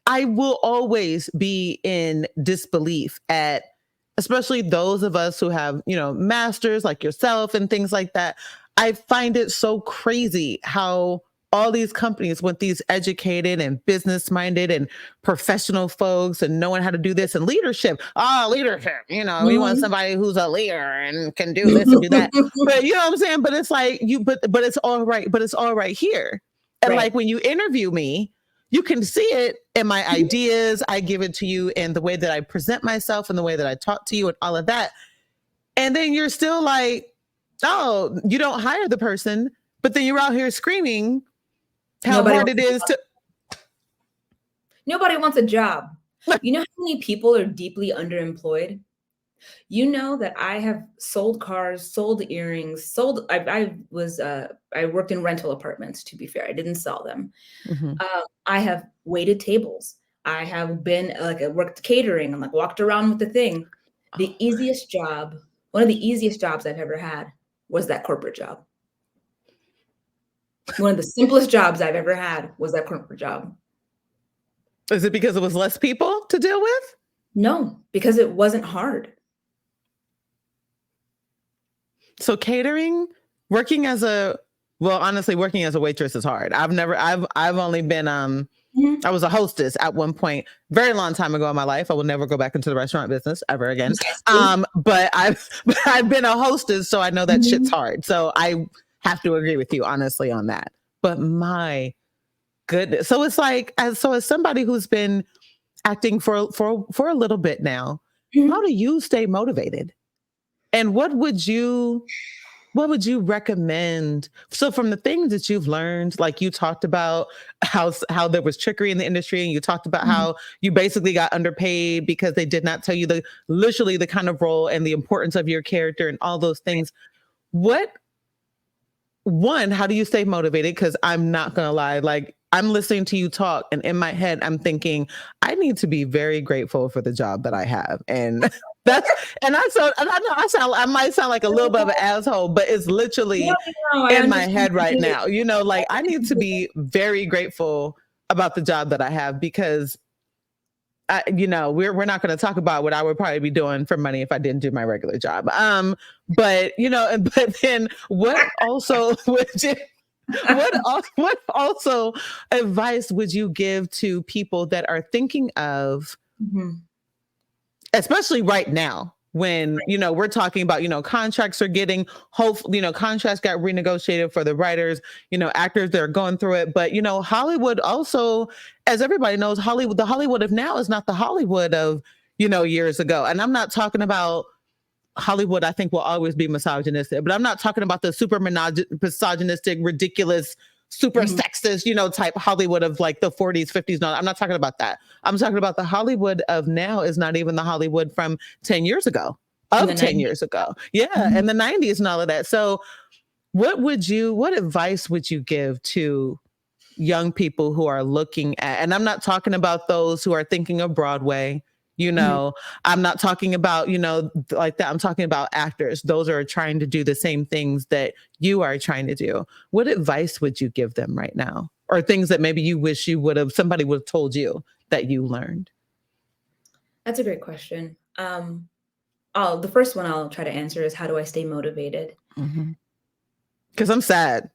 I will always be in disbelief at, especially those of us who have, masters like yourself and things like that. I find it so crazy how all these companies with these educated and business minded and professional folks and knowing how to do this and leadership. Leadership, we want Mhm. somebody who's a leader and can do this and do that. But you know what I'm saying? But it's like but it's all right, but it's all right here. And like Right. when you interview me, you can see it in my Mhm. ideas. I give it to you in the way that I present myself and the way that I talk to you and all of that. And then you're still like, oh, you don't hire the person, but then you're out here screaming how Nobody hard wants it is to. nobody wants a job. You know how many people are deeply underemployed? You know that I have sold cars, sold earrings, I worked in rental apartments, to be fair. I didn't sell them. Mhm. I have waited tables. I have been like I worked catering and like walked around with the thing. The Oh easiest job, one of the easiest jobs I've ever had was that corporate job. One of the simplest jobs I've ever had was that corporate job. is it because it was less people to deal with? No, because it wasn't hard. So catering, working as a Well, honestly, working as a waitress is hard. I've only been, Mhm. I was a hostess at one point, very long time ago in my life. I will never go back into the restaurant business ever again. See? But I've but I've been a hostess, so I know that shit's Mhm. hard. So I have to agree with you honestly on that. But my goodness, so it's like as somebody who's been acting for a little bit now, how Mhm. do you stay motivated? And what would you recommend? So from the things that you've learned, like you talked about how there was trickery in the industry, and you talked about Mhm. how you basically got underpaid because they did not tell you the literally the kind of role and the importance of your character and all those things. What one, how do you stay motivated? Because I'm not gonna lie, like I'm listening to you talk, and in my head, I'm thinking, I need to be very grateful for the job that I have. And that's and I know I might sound like a little bit of an asshole, but it's No, literally no, I in my understand head right completely. now. You know, I like I need understand to be very grateful about the job that I have because we're not going to talk about what I would probably be doing for money if I didn't do my regular job. But but then what also would you, what also advice would you give to people that are thinking of, Mhm. especially right now when we're talking about contracts are getting hopefully contracts got renegotiated for the writers, actors that are going through it, but Hollywood also, as everybody knows, the Hollywood of now is not the Hollywood of years ago. And I'm not talking about Hollywood, I think, will always be misogynistic, but I'm not talking about the super misogynistic, ridiculous, super Mhm. sexist, type Hollywood of like the 40s, 50s. No, I'm not talking about that. I'm talking about the Hollywood of now is not even the Hollywood from 10 years ago, In the of 10 90s. years ago. Yeah. Mhm. And the 90s and all of that. So what advice would you give to young people who are looking at, and I'm not talking about those who are thinking of Broadway, you Mhm. know, I'm not talking about, like that. I'm talking about actors. Those are trying to do the same things that you are trying to do. What advice would you give them right now? Or things that maybe you wish somebody would have told you that you learned? That's a great question. The first one I'll try to answer is how do I stay motivated? Because I'm sad.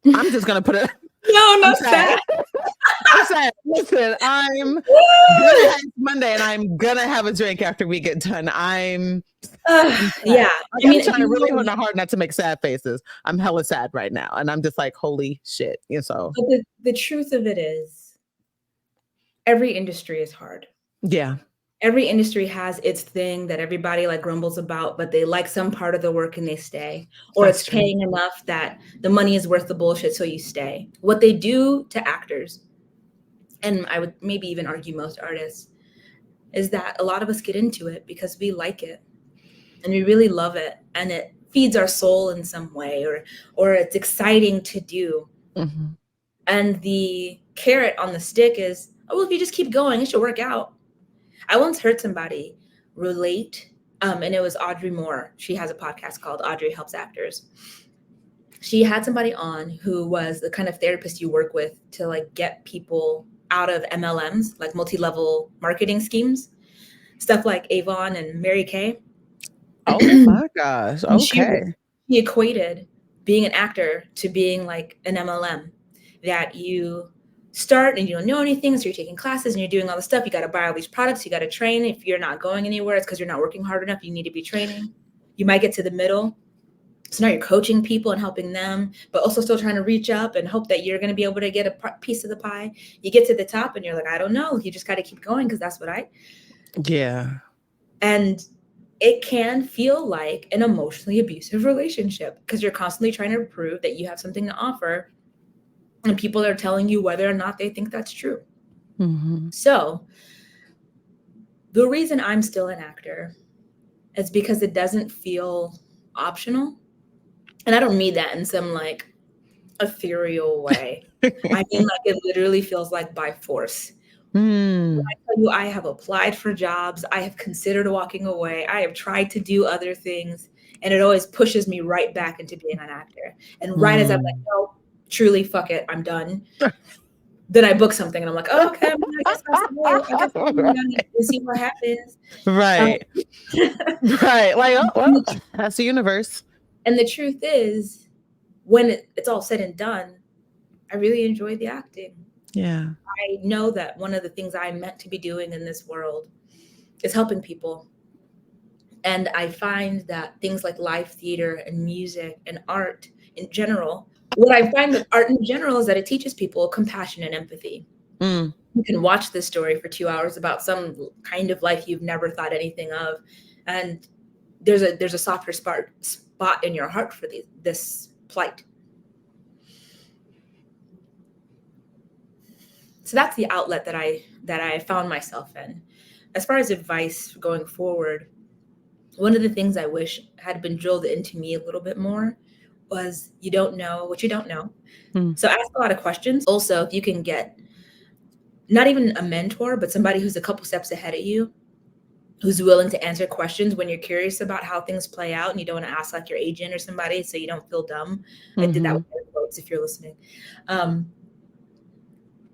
I'm just going to put it, No, I'm not sad. sad. I'm sad. Listen, I'm gonna have Monday and I'm gonna have a drink after we get done. I'm sad. Yeah. Like I I'm mean, trying you know really what? hard not to make sad faces. I'm hella sad right now. And I'm just like, holy shit. So But the truth of it is every industry is hard. yeah, Every industry has its thing that everybody like grumbles about, but they like some part of the work and they stay, or that's it's true. paying enough that the money is worth the bullshit, so you stay. What they do to actors, and I would maybe even argue most artists, is that a lot of us get into it because we like it and we really love it and it feeds our soul in some way, or it's exciting to do. Mhm. And the carrot on the stick is, oh, well, if you just keep going, it should work out. I once heard somebody relate, and it was Audrey Moore. She has a podcast called Audrey Helps Actors. She had somebody on who was the kind of therapist you work with to like get people out of MLMs, like multi-level marketing schemes, stuff like Avon and Mary Kay. Oh my gosh. And Okay. she equated being an actor to being like an MLM, that you start and you don't know anything, so you're taking classes and you're doing all the stuff. You got to buy all these products, you got to train. If you're not going anywhere, it's because you're not working hard enough. You need to be training. You might get to the middle. So now you're coaching people and helping them, but also still trying to reach up and hope that you're going to be able to get a piece of the pie. You get to the top and you're like, I don't know. You just got to keep going because that's what Yeah. and it can feel like an emotionally abusive relationship because you're constantly trying to prove that you have something to offer and people are telling you whether or not they think that's true. Mhm. So the reason I'm still an actor is because it doesn't feel optional. And I don't mean that in some like ethereal way. I mean, like it literally feels like by force. Mm. I tell you, I have applied for jobs. I have considered walking away. I have tried to do other things, and it always pushes me right back into being an actor. And right as I'm like, Mm. no, truly, fuck it, I'm done. Then I book something, and I'm like, oh, okay, I guess I'll go. I guess I'll go down and see what happens. Um, Right. Right. Like, oh, well, that's the universe. and the truth is, when it's all said and done, I really enjoy the acting. Yeah. I know that one of the things I'm meant to be doing in this world is helping people. And I find that things like live theater and music and art in general, what I find with art in general is that it teaches people compassion and empathy. Mm. You can watch this story for 2 hours about some kind of life you've never thought anything of, and there's a softer spot in your heart for this plight. So that's the outlet that I found myself in. As far as advice going forward, one of the things I wish had been drilled into me a little bit more was you don't know what you don't know. Mm. So ask a lot of questions. Also, if you can get not even a mentor, but somebody who's a couple steps ahead of you, who's willing to answer questions when you're curious about how things play out and you don't want to ask like your agent or somebody so you don't feel dumb. I did that with air quotes if you're listening.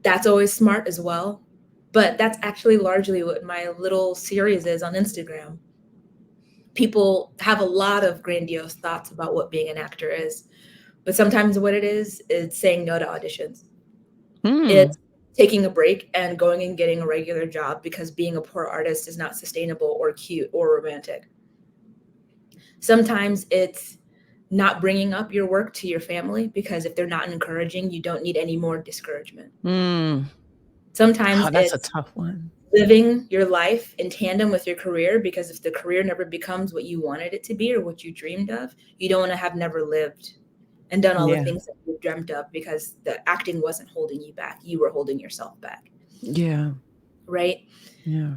That's always smart as well. But that's actually largely what my little series is on Instagram. People have a lot of grandiose thoughts about what being an actor is, but sometimes what it is saying no to auditions. It's taking a break and going and getting a regular job because being a poor artist is not sustainable or cute or romantic. Sometimes it's not bringing up your work to your family because if they're not encouraging, you don't need any more discouragement. Sometimes That's a it's tough one. living your life in tandem with your career, because if the career never becomes what you wanted it to be or what you dreamed of, you don't want to have never lived and done all the things that you dreamt of because the acting wasn't holding you back. You were holding yourself back. Yeah. Right? Yeah.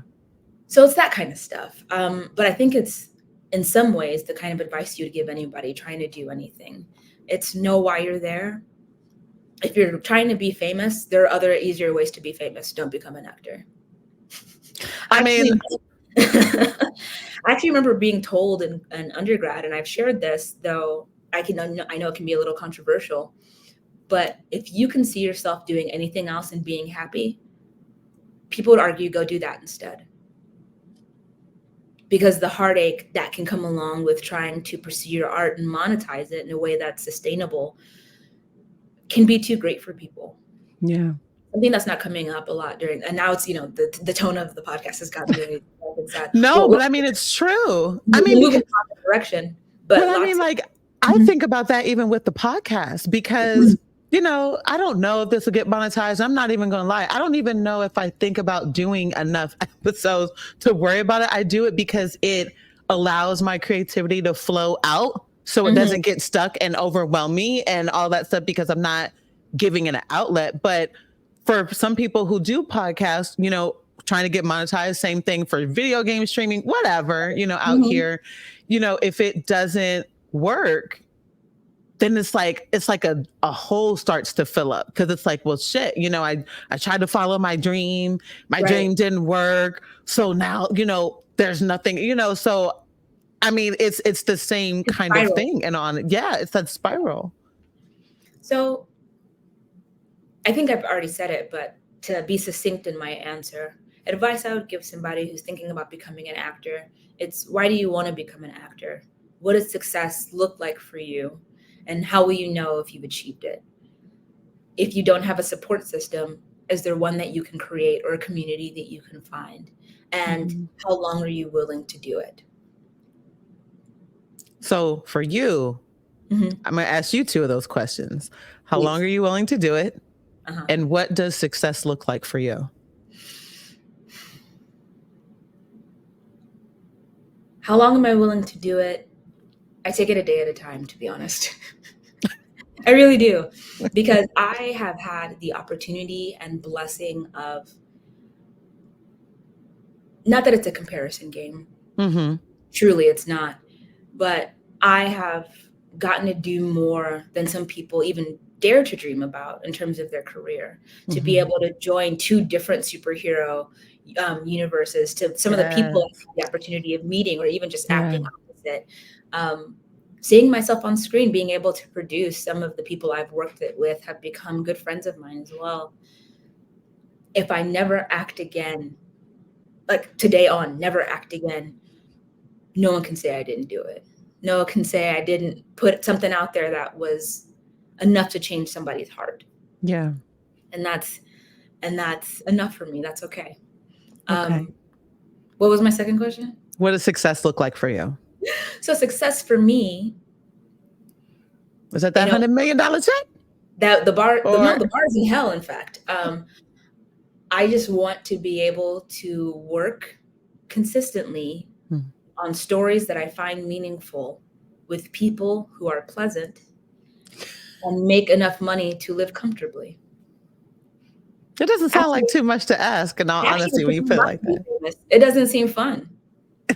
So it's that kind of stuff. But I think it's in some ways the kind of advice you'd give anybody trying to do anything. It's know why you're there. If you're trying to be famous, there are other easier ways to be famous. Don't become an actor. I actually remember being told in undergrad, and I've shared this, though I know it can be a little controversial, but if you can see yourself doing anything else and being happy, people would argue go do that instead. Because the heartache that can come along with trying to pursue your art and monetize it in a way that's sustainable can be too great for people. Yeah. Something that's not coming up a lot during, and now it's, the tone of the podcast has gotten really sad. No, but I mean, it's true. I mean, moving in the direction, but well, I mean, like, I think about that even with the podcast because, I don't know if this will get monetized. I'm not even going to lie. I don't even know if I think about doing enough episodes to worry about it. I do it because it allows my creativity to flow out so it doesn't get stuck and overwhelm me and all that stuff because I'm not giving it an outlet. But for some people who do podcasts, trying to get monetized, same thing for video game streaming, whatever, out here, if it doesn't work, then it's like a hole starts to fill up because it's like, well, shit, I tried to follow my dream. My dream didn't work. So now, there's nothing, so I mean, it's the same kind of thing. And it's that spiral. So I think I've already said it, but to be succinct in my answer, advice I would give somebody who's thinking about becoming an actor, it's why do you want to become an actor? What does success look like for you? And how will you know if you've achieved it? If you don't have a support system, is there one that you can create or a community that you can find? And how long are you willing to do it? So for you, I'm going to ask you two of those questions. How long are you willing to do it? And what does success look like for you? How long am I willing to do it? I take it a day at a time, to be honest. I really do, because I have had the opportunity and blessing of, not that it's a comparison game. Truly, it's not. But I have gotten to do more than some people even dare to dream about in terms of their career, to be able to join two different superhero universes, to some of the people I had the opportunity of meeting or even just acting opposite. Seeing myself on screen, being able to produce, some of the people I've worked it with have become good friends of mine as well. If I never act again, like today on, never act again, no one can say I didn't do it. No one can say I didn't put something out there that was enough to change somebody's heart. Yeah. And that's enough for me. That's okay. Okay. What was my second question? What does success look like for you? So success for me, Was that you know, $100 million check? that the bar, no, Or the bar is in hell, in fact. I just want to be able to work consistently Hmm. on stories that I find meaningful with people who are pleasant and make enough money to live comfortably. It doesn't sound like Actually, too much to ask, in all actually, honesty, when this you is put it not like to be that. famous. It doesn't seem fun.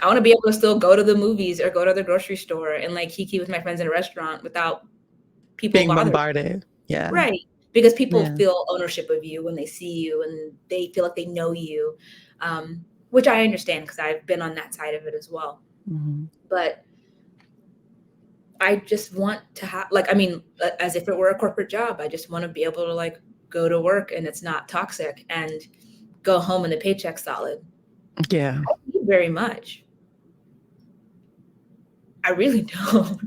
I want to be able to still go to the movies or go to the grocery store and like kiki with my friends in a restaurant without people Being bothering. bombarded. Yeah. Right. Because people Yeah. feel ownership of you when they see you and they feel like they know you, which I understand because I've been on that side of it as well. Mhm. But I just want to have, like, I mean, as if it were a corporate job, I just want to be able to like go to work and it's not toxic and go home and the paycheck's solid. Yeah. I thank you very much. I really don't.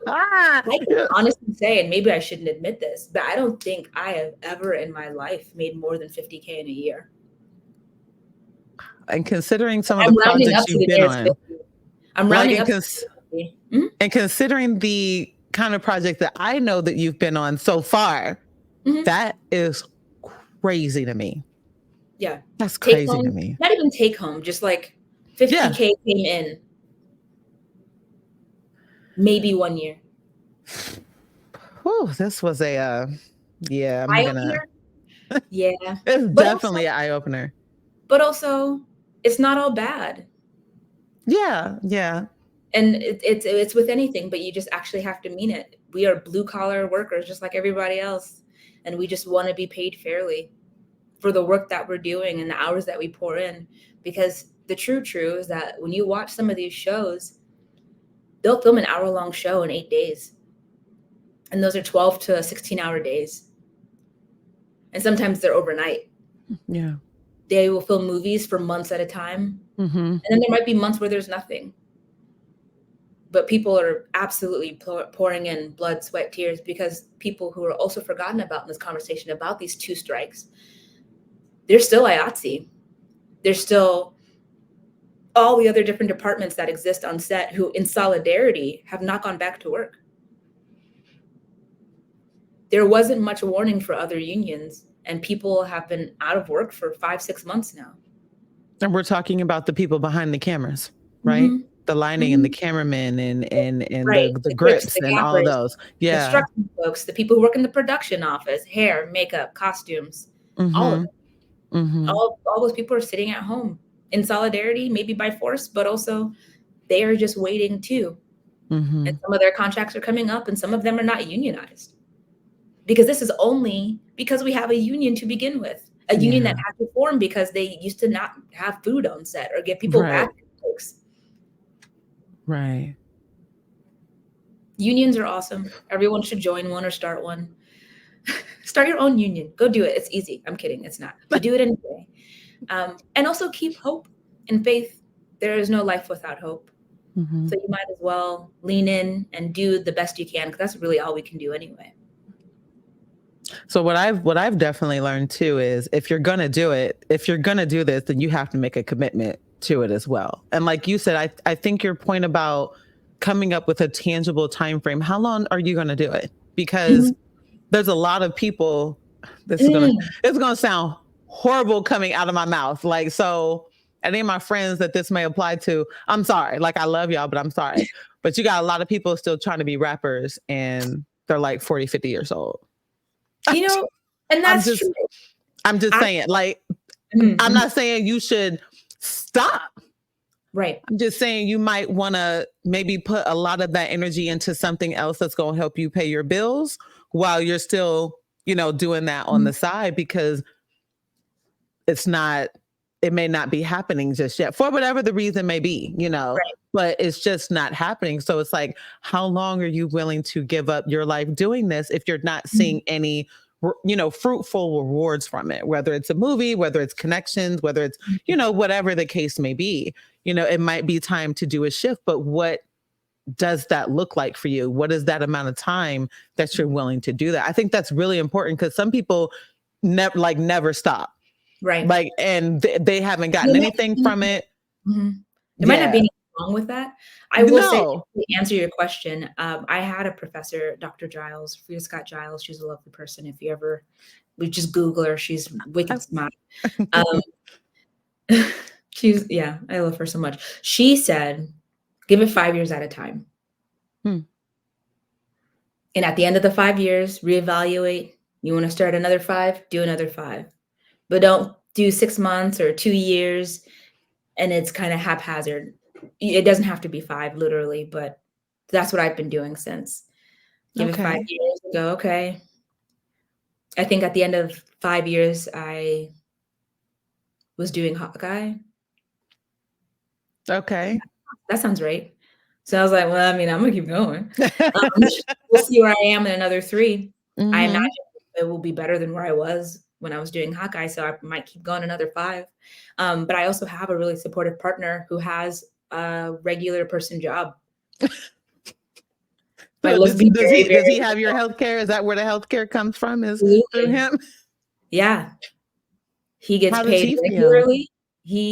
I can Yeah. honestly say, and maybe I shouldn't admit this, but I don't think I have ever in my life made more than 50K in a year. And considering some of the I'm rounding projects up to you've the been nearest on, 50. I'm like, rounding up to the nearest 50. Mhm, and considering the kind of project that I know that you've been on so far, mhm. that is crazy to me. Yeah. That's Take crazy to home, me. not even take home, just like Yeah. 50K came in maybe 1 year. Whew, this was a, yeah, I'm Eye gonna, opener? Yeah. it's But also definitely an eye opener. but also, it's not all bad. Yeah. Yeah. And it's with anything, but you just actually have to mean it. We are blue collar workers just like everybody else, and we just wanna be paid fairly for the work that we're doing and the hours that we pour in. Because the true is that when you watch some of these shows, they'll film an hour-long show in 8 days, and those are 12 to 16-hour days, and sometimes they're overnight. Yeah. They will film movies for months at a time, Mhm. and then there might be months where there's nothing. But people are absolutely pouring in blood, sweat, tears because people who are also forgotten about in this conversation about these 2 strikes, they're still IATSE. There's still all the other different departments that exist on set who, in solidarity, have not gone back to work. There wasn't much warning for other unions, and people have been out of work for 5, 6 months now. And we're talking about the people behind the cameras, right? Mhm, The lighting and the mhm. cameramen and Right, the the grips, grips the and all of gaffers, those. Yeah. construction folks, the people who work in the production office, hair, makeup, costumes, all of Mhm. it. Mhm. All those people are sitting at home in solidarity, maybe by force, but also they are just waiting too. And Mhm. some of their contracts are coming up and some of them are not unionized. Because this is only because we have a union to begin with. A union that Yeah. had to form because they used to not have food on set or get people Right. vacuum folks. Right. Unions are awesome. Everyone should join one or start one. Start your own union. Go do it. It's easy. I'm kidding. It's not. But do it anyway. And also keep hope and faith. There is no life without hope. So Mhm. you might as well lean in and do the best you can because that's really all we can do anyway. So what I've definitely learned too is if you're gonna do it, if you're gonna do this, then you have to make a commitment to it as well. And like you said, I think your point about coming up with a tangible time frame, how long are you gonna do it? Because Mhm. there's a lot of people, this is gonna Mm, it's gonna sound horrible coming out of my mouth. Like, so any of my friends that this may apply to, I'm sorry. Like, I love y'all, but I'm sorry. But you got a lot of people still trying to be rappers and they're like 40, 50 years old. you know, and I'm that's just true. I'm just I saying, like, mhm, I'm mhm. not saying you should stop. Right. I'm just saying you might want to maybe put a lot of that energy into something else that's going to help you pay your bills while you're still, doing that on Mhm. the side because it's not, it may not be happening just yet for whatever the reason may be, Right. but it's just not happening. So it's like, how long are you willing to give up your life doing this if you're not Mhm. seeing any, fruitful rewards from it, whether it's a movie, whether it's connections, whether it's, Mhm. whatever the case may be, it might be time to do a shift, but what does that look like for you? What is that amount of time that you're willing to do that? I think that's really important because some people never stop. Right. Like, and they haven't gotten There anything from it. might not be Yeah. anything wrong with that. I will say, No. to answer your question, I had a professor, Dr. Giles, Frida Scott Giles. She's a lovely person. If you ever, we just Google her. She's wicked smart. Um, yeah, I love her so much. She said, give it 5 years at a time. Hmm. And at the end of the 5 years, reevaluate. You want to start another 5, do another 5. But don't do 6 months or 2 years and it's kind of haphazard. It doesn't have to be 5 literally, but that's what I've been doing since. Give it 5 Okay. years, go, okay. I think at the end of 5 years, I was doing Hawkeye. Okay. That sounds right. So I was like, well, I mean, I'm gonna keep going. We'll see where I am in another 3. I imagine it will be better than where I was when I was doing Hawkeye, so I might keep going another 5. But I also have a really supportive partner who has a regular person job. So let's be does very, he very have your healthcare? Is that where the healthcare comes from? Is through absolutely. him? Yeah. He gets How does paid he feel? regularly.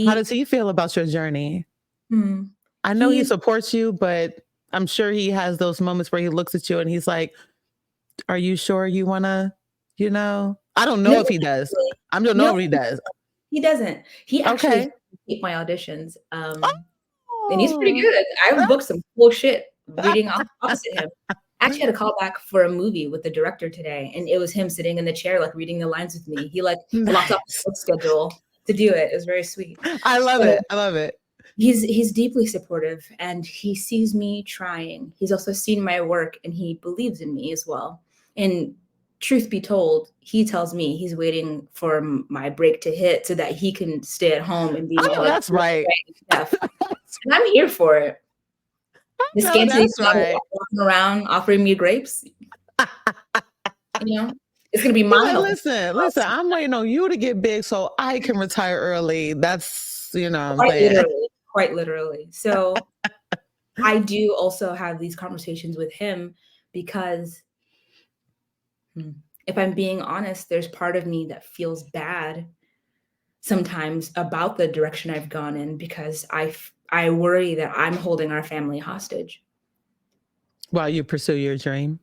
How does he feel about your journey? Hmm, I know he he's supports you, but I'm sure he has those moments where he looks at you and he's like, "Are you sure you wanna, you know?" I don't know no, if he does. actually, I don't know no, if he does. he doesn't. He actually Okay. take my auditions, and he's pretty Oh. good. I've booked some cool shit reading opposite him. I actually had a call back for a movie with the director today, and it was him sitting in the chair, like, reading the lines with me. He, like, blocked off his Nice. book schedule to do it. It was very sweet. I love So it. I love it. he's deeply supportive, and he sees me trying. He's also seen my work, and he believes in me as well. And truth be told, he tells me he's waiting for my break to hit so that he can stay at home and be I my, know like, that's right. chef. And I'm here for it. The No, scantily that's clad right. walking around offering me grapes, you know, it's gonna be He's my like, health. listen, I'm waiting on you to get big so I can retire early. That's, you know what I'm Quite saying? literally, quite literally. So I do also have these conversations with him because if I'm being honest, there's part of me that feels bad sometimes about the direction I've gone in because I worry that I'm holding our family hostage While you pursue your dream.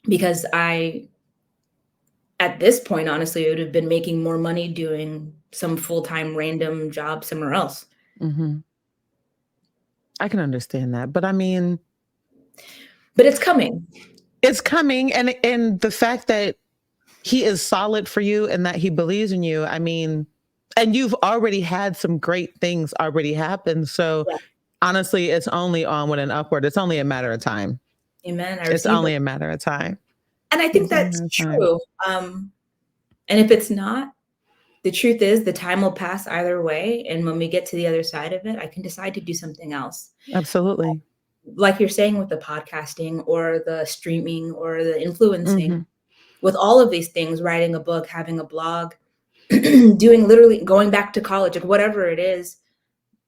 because at this point, honestly, I would have been making more money doing some full-time random job somewhere else. Mhm. I can understand that. But I mean, But it's coming. it's coming and the fact that he is solid for you and that he believes in you. I mean, and you've already had some great things already happen. So Yeah. honestly, it's only onward and upward. It's only a matter of time. Amen. I It's receive only it. a matter of time. And I think It's only a that's matter of time. true. And if it's not, the truth is the time will pass either way. And when we get to the other side of it, I can decide to do something else. Absolutely. Like you're saying with the podcasting or the streaming or the influencing, Mhm. with all of these things, writing a book, having a blog, doing literally going back to college, like whatever it is,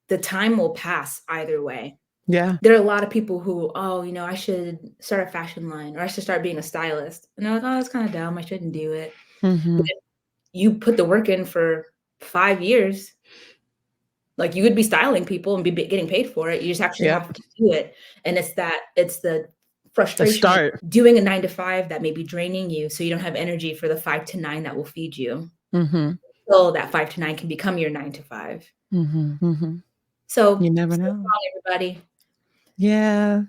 the time will pass either way. Yeah. There are a lot of people who, oh, I should start a fashion line or I should start being a stylist. And they're like, oh, that's kind of dumb. I shouldn't do it. But Mhm. if you put the work in for 5 years, like you would be styling people and be getting paid for it. You just actually have Yep. to do it. And it's the The frustration of start. doing a 9 to 5 that may be draining you so you don't have energy for the 5 to 9 that will feed you. Mhm. So that 5 to 9 can become your 9 to 5. Mhm. Mhm. So You never stay know. strong, everybody. Yeah.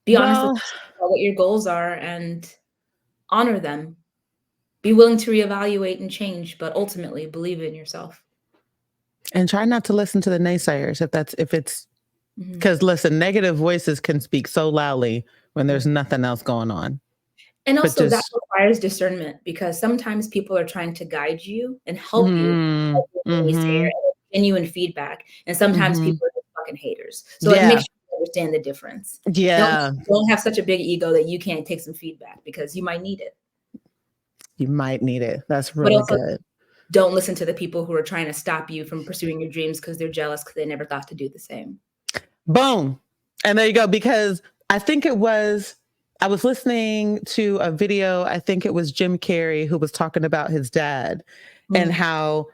Be honest with Well, yourself about what your goals are and honor them. Be willing to reevaluate and change, but ultimately believe in yourself. and try not to listen to the naysayers if it's Mhm. because listen, negative voices can speak so loudly when there's Right. nothing else going on. And But also that just requires discernment because sometimes people are trying to guide you and help you mm, like the naysayer mhm, and genuine feedback. And sometimes mhm. people are just fucking haters. So like make Yeah, sure you understand the difference. Don't yeah, don't have such a big ego that you can't take some feedback because you might need it. you might need it. That's But really also good. don't listen to the people who are trying to stop you from pursuing your dreams because they're jealous because they never thought to do the same. Boom. And there you go, because I think I was listening to a video, I think it was Jim Carrey who was talking about his dad and Mm, how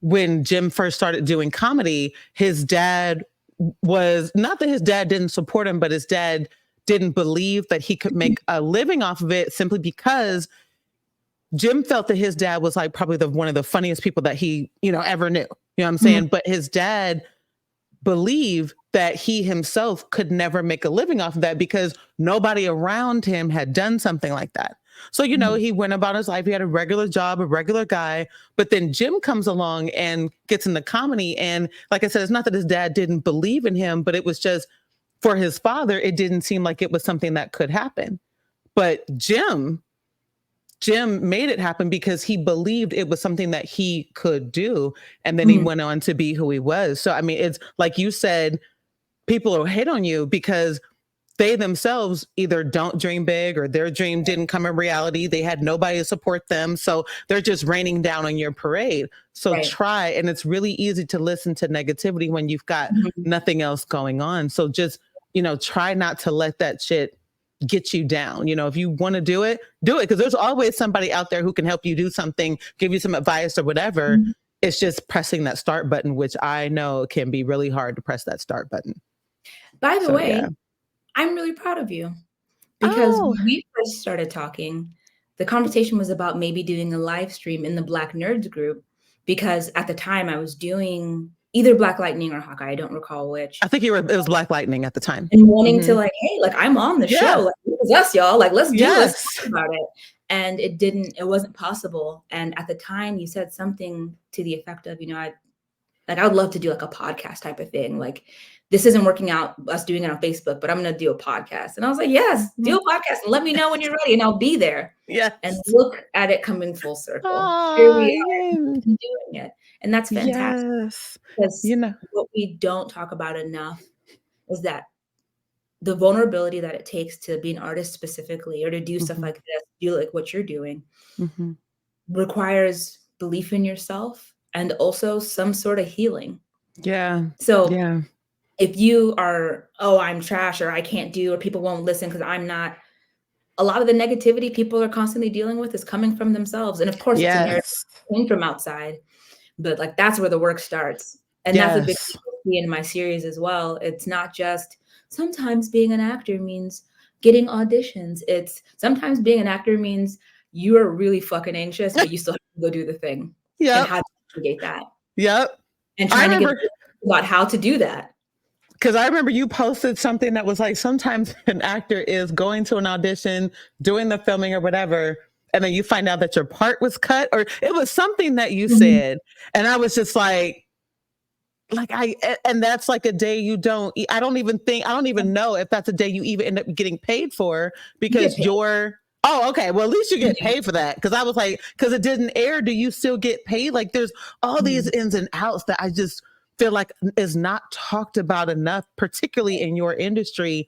when Jim first started doing comedy, his dad was not that his dad didn't support him, but his dad didn't believe that he could make a living off of it simply because Jim felt that his dad was like probably one of the funniest people that he, ever knew. You know what I'm mhm, saying? But his dad believed that he himself could never make a living off of that because nobody around him had done something like that. So, mhm. he went about his life. He had a regular job, a regular guy. But then Jim comes along and gets into comedy. And like I said, it's not that his dad didn't believe in him, but it was just for his father, it didn't seem like it was something that could happen. But Jim made it happen because he believed it was something that he could do. And then he Mhm. went on to be who he was. So, I mean, it's like you said, people will hate on you because they themselves either don't dream big or their dream didn't come in reality. They had nobody to support them. So they're just raining down on your parade. So Right. try, and it's really easy to listen to negativity when you've got Mhm. nothing else going on. So just, try not to let that shit get you down. If you want to do it, do it. Because there's always somebody out there who can help you do something, give you some advice or whatever. Mhm. It's just pressing that start button, which I know can be really hard to press that start button. By the So yeah. way, I'm really proud of you because Oh, when we first started talking, the conversation was about maybe doing a live stream in the Black Nerds group because at the time I was doing either Black Lightning or Hawkeye, I don't recall I which, think it was Black Lightning at the time. and wanting to Mhm. like, "Hey, like, I'm on the show, Yeah. like, it was us, y'all, like, let's Yes. talk about it." And it wasn't possible, and at the time, you said something to the effect of, I would love to do, like, a podcast type of thing, like, "This isn't working out, us doing it on Facebook, but I'm gonna do a podcast." And I was like, "Yes, do Mhm. a podcast and let me know when you're ready, and I'll be there." And Yes. look at it coming full circle. Here Oh, we are yeah. doing it, and that's fantastic Yes. because You know what we don't talk about enough is that the vulnerability that it takes to be an artist specifically or to do stuff Mhm, like this, do like what you're doing, mhm. requires belief in yourself and also some sort of healing. Yeah. So Yeah. if you are, "Oh, I'm trash," or "I can't do," or "People won't listen because 'cause I'm not," a lot of the negativity people are constantly dealing with is coming from themselves, and of course, it's a narrative Yes. that came from outside, but, like, that's where the work starts, and that's a big thing Yes. I see in my series as well. It's not just sometimes being an actor means getting auditions. It's sometimes being an actor means you are really fucking anxious, but you still have to go do the thing, and Yep. how to navigate that, Yep. and I trying to get remember about how to do that. because I remember you posted something that was like sometimes an actor is going to an audition, doing the filming or whatever, and then you find out that your part was cut, or it was something that you Mhm. said. And I was just like and that's like a day you don't I don't even know if that's a day you even end up getting paid for You get because paid. you're oh, okay, well at least you You get do. paid for that because I was like because it didn't air, do you still get paid? Like there's all these Mhm. ins and outs that I just feel like is not talked about enough, particularly in your industry,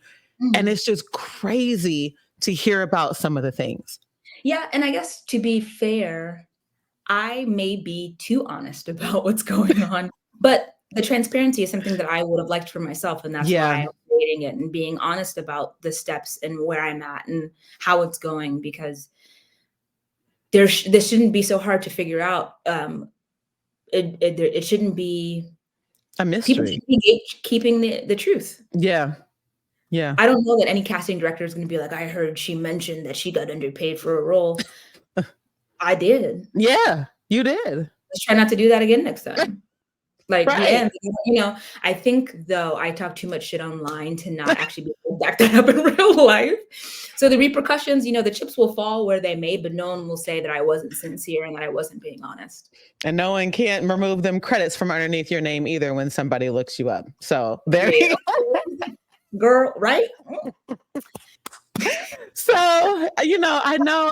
and Mhm. it's just crazy to hear about some of the things. Yeah, and I guess to be fair, I may be too honest about what's going on, but the transparency is something that I would have liked for myself, and that's why Yeah. I'm creating it and being honest about the steps and where I'm at and how it's going because this shouldn't be so hard to figure out. It shouldn't be A people mystery. should be keeping the truth. Yeah. Yeah. I don't know that any casting director is gonna be like, "I heard she mentioned that she got underpaid for a role." I did. Yeah, you did. Let's try not to do that again next time. Like, the Right. end, I think, though, I talk too much shit online to not actually be able to back that up in real life. So the repercussions, the chips will fall where they may, but no one will say that I wasn't sincere and that I wasn't being honest. And no one can't remove them credits from underneath your name either when somebody looks you up. So there Yeah. you Girl, right? So, I know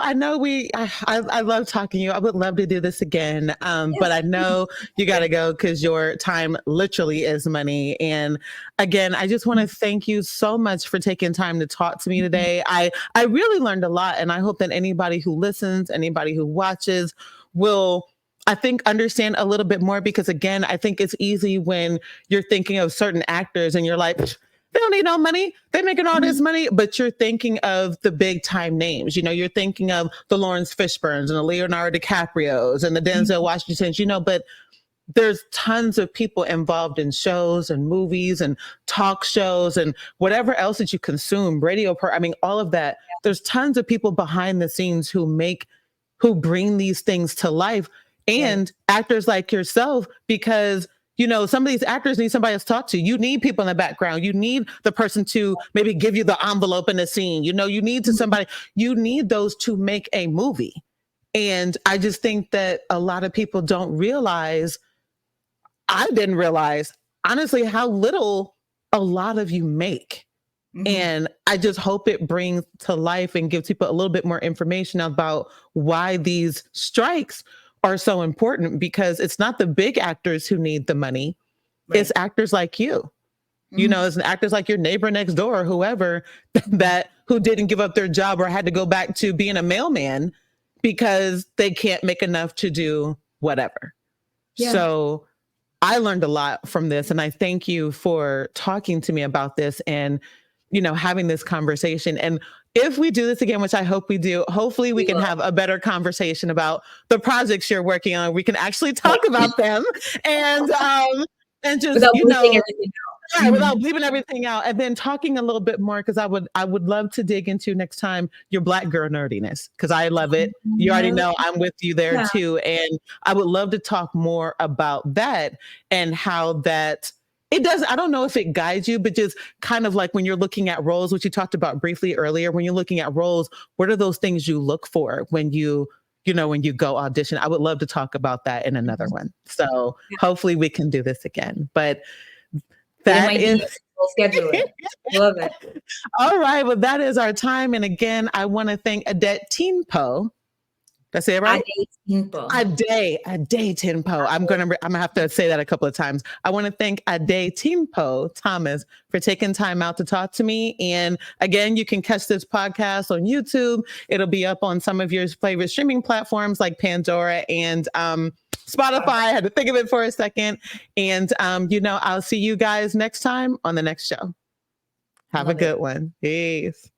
I love talking to you. I would love to do this again. But Yes. I know you got to go because your time literally is money. And again, I just want to thank you so much for taking time to talk to me Mhm. today. I really learned a lot. And I hope that anybody who listens, anybody who watches will, I think, understand a little bit more because again, I think it's easy when you're thinking of certain actors and you're like, They don't need no money. They're making all this money, but you're thinking of the big time names. You're thinking of the Lawrence Fishburnes and the Leonardo DiCaprios and the Denzel Washingtons, but there's tons of people involved in shows and movies and talk shows and whatever else that you consume, all of that. There's tons of people behind the scenes who bring these things to life, and actors like yourself, because some of these actors need somebody to talk to. You need people in the background. You need the person to maybe give you the envelope in the scene. You need those to make a movie. And I just think that a lot of people don't realize, I didn't realize, honestly, how little a lot of you make. And I just hope it brings to life and gives people a little bit more information about why these strikes are so important, because it's not the big actors who need the money. Right. It's actors like you. It's actors like your neighbor next door or whoever who didn't give up their job or had to go back to being a mailman because they can't make enough to do whatever. Yeah. So I learned a lot from this, and I thank you for talking to me about this and having this conversation. And if we do this again, which I hope we do, hopefully we can have a better conversation about the projects you're working on. We can actually talk about them and just, without bleeping everything out. Yeah, without bleeping everything out. And then talking a little bit more, because I would love to dig into next time your Black girl nerdiness, because I love it. You already know I'm with you there too. And I would love to talk more about that and how that it does. I don't know if it guides you, but just kind of like when you're looking at roles, which you talked about briefly earlier, when you're looking at roles, what are those things you look for when you go audition? I would love to talk about that in another one. So hopefully we can do this again. But that is, we'll schedule it. Love it. All right. Well, that is our time. And again, I want to thank Adetinpo. Did I say it right? Adetinpo. I'm gonna have to say that a couple of times. I want to thank Adetinpo Thomas for taking time out to talk to me. And again, you can catch this podcast on YouTube. It'll be up on some of your favorite streaming platforms like Pandora and Spotify. I had to think of it for a second. And I'll see you guys next time on the next show. Have a good one. Peace.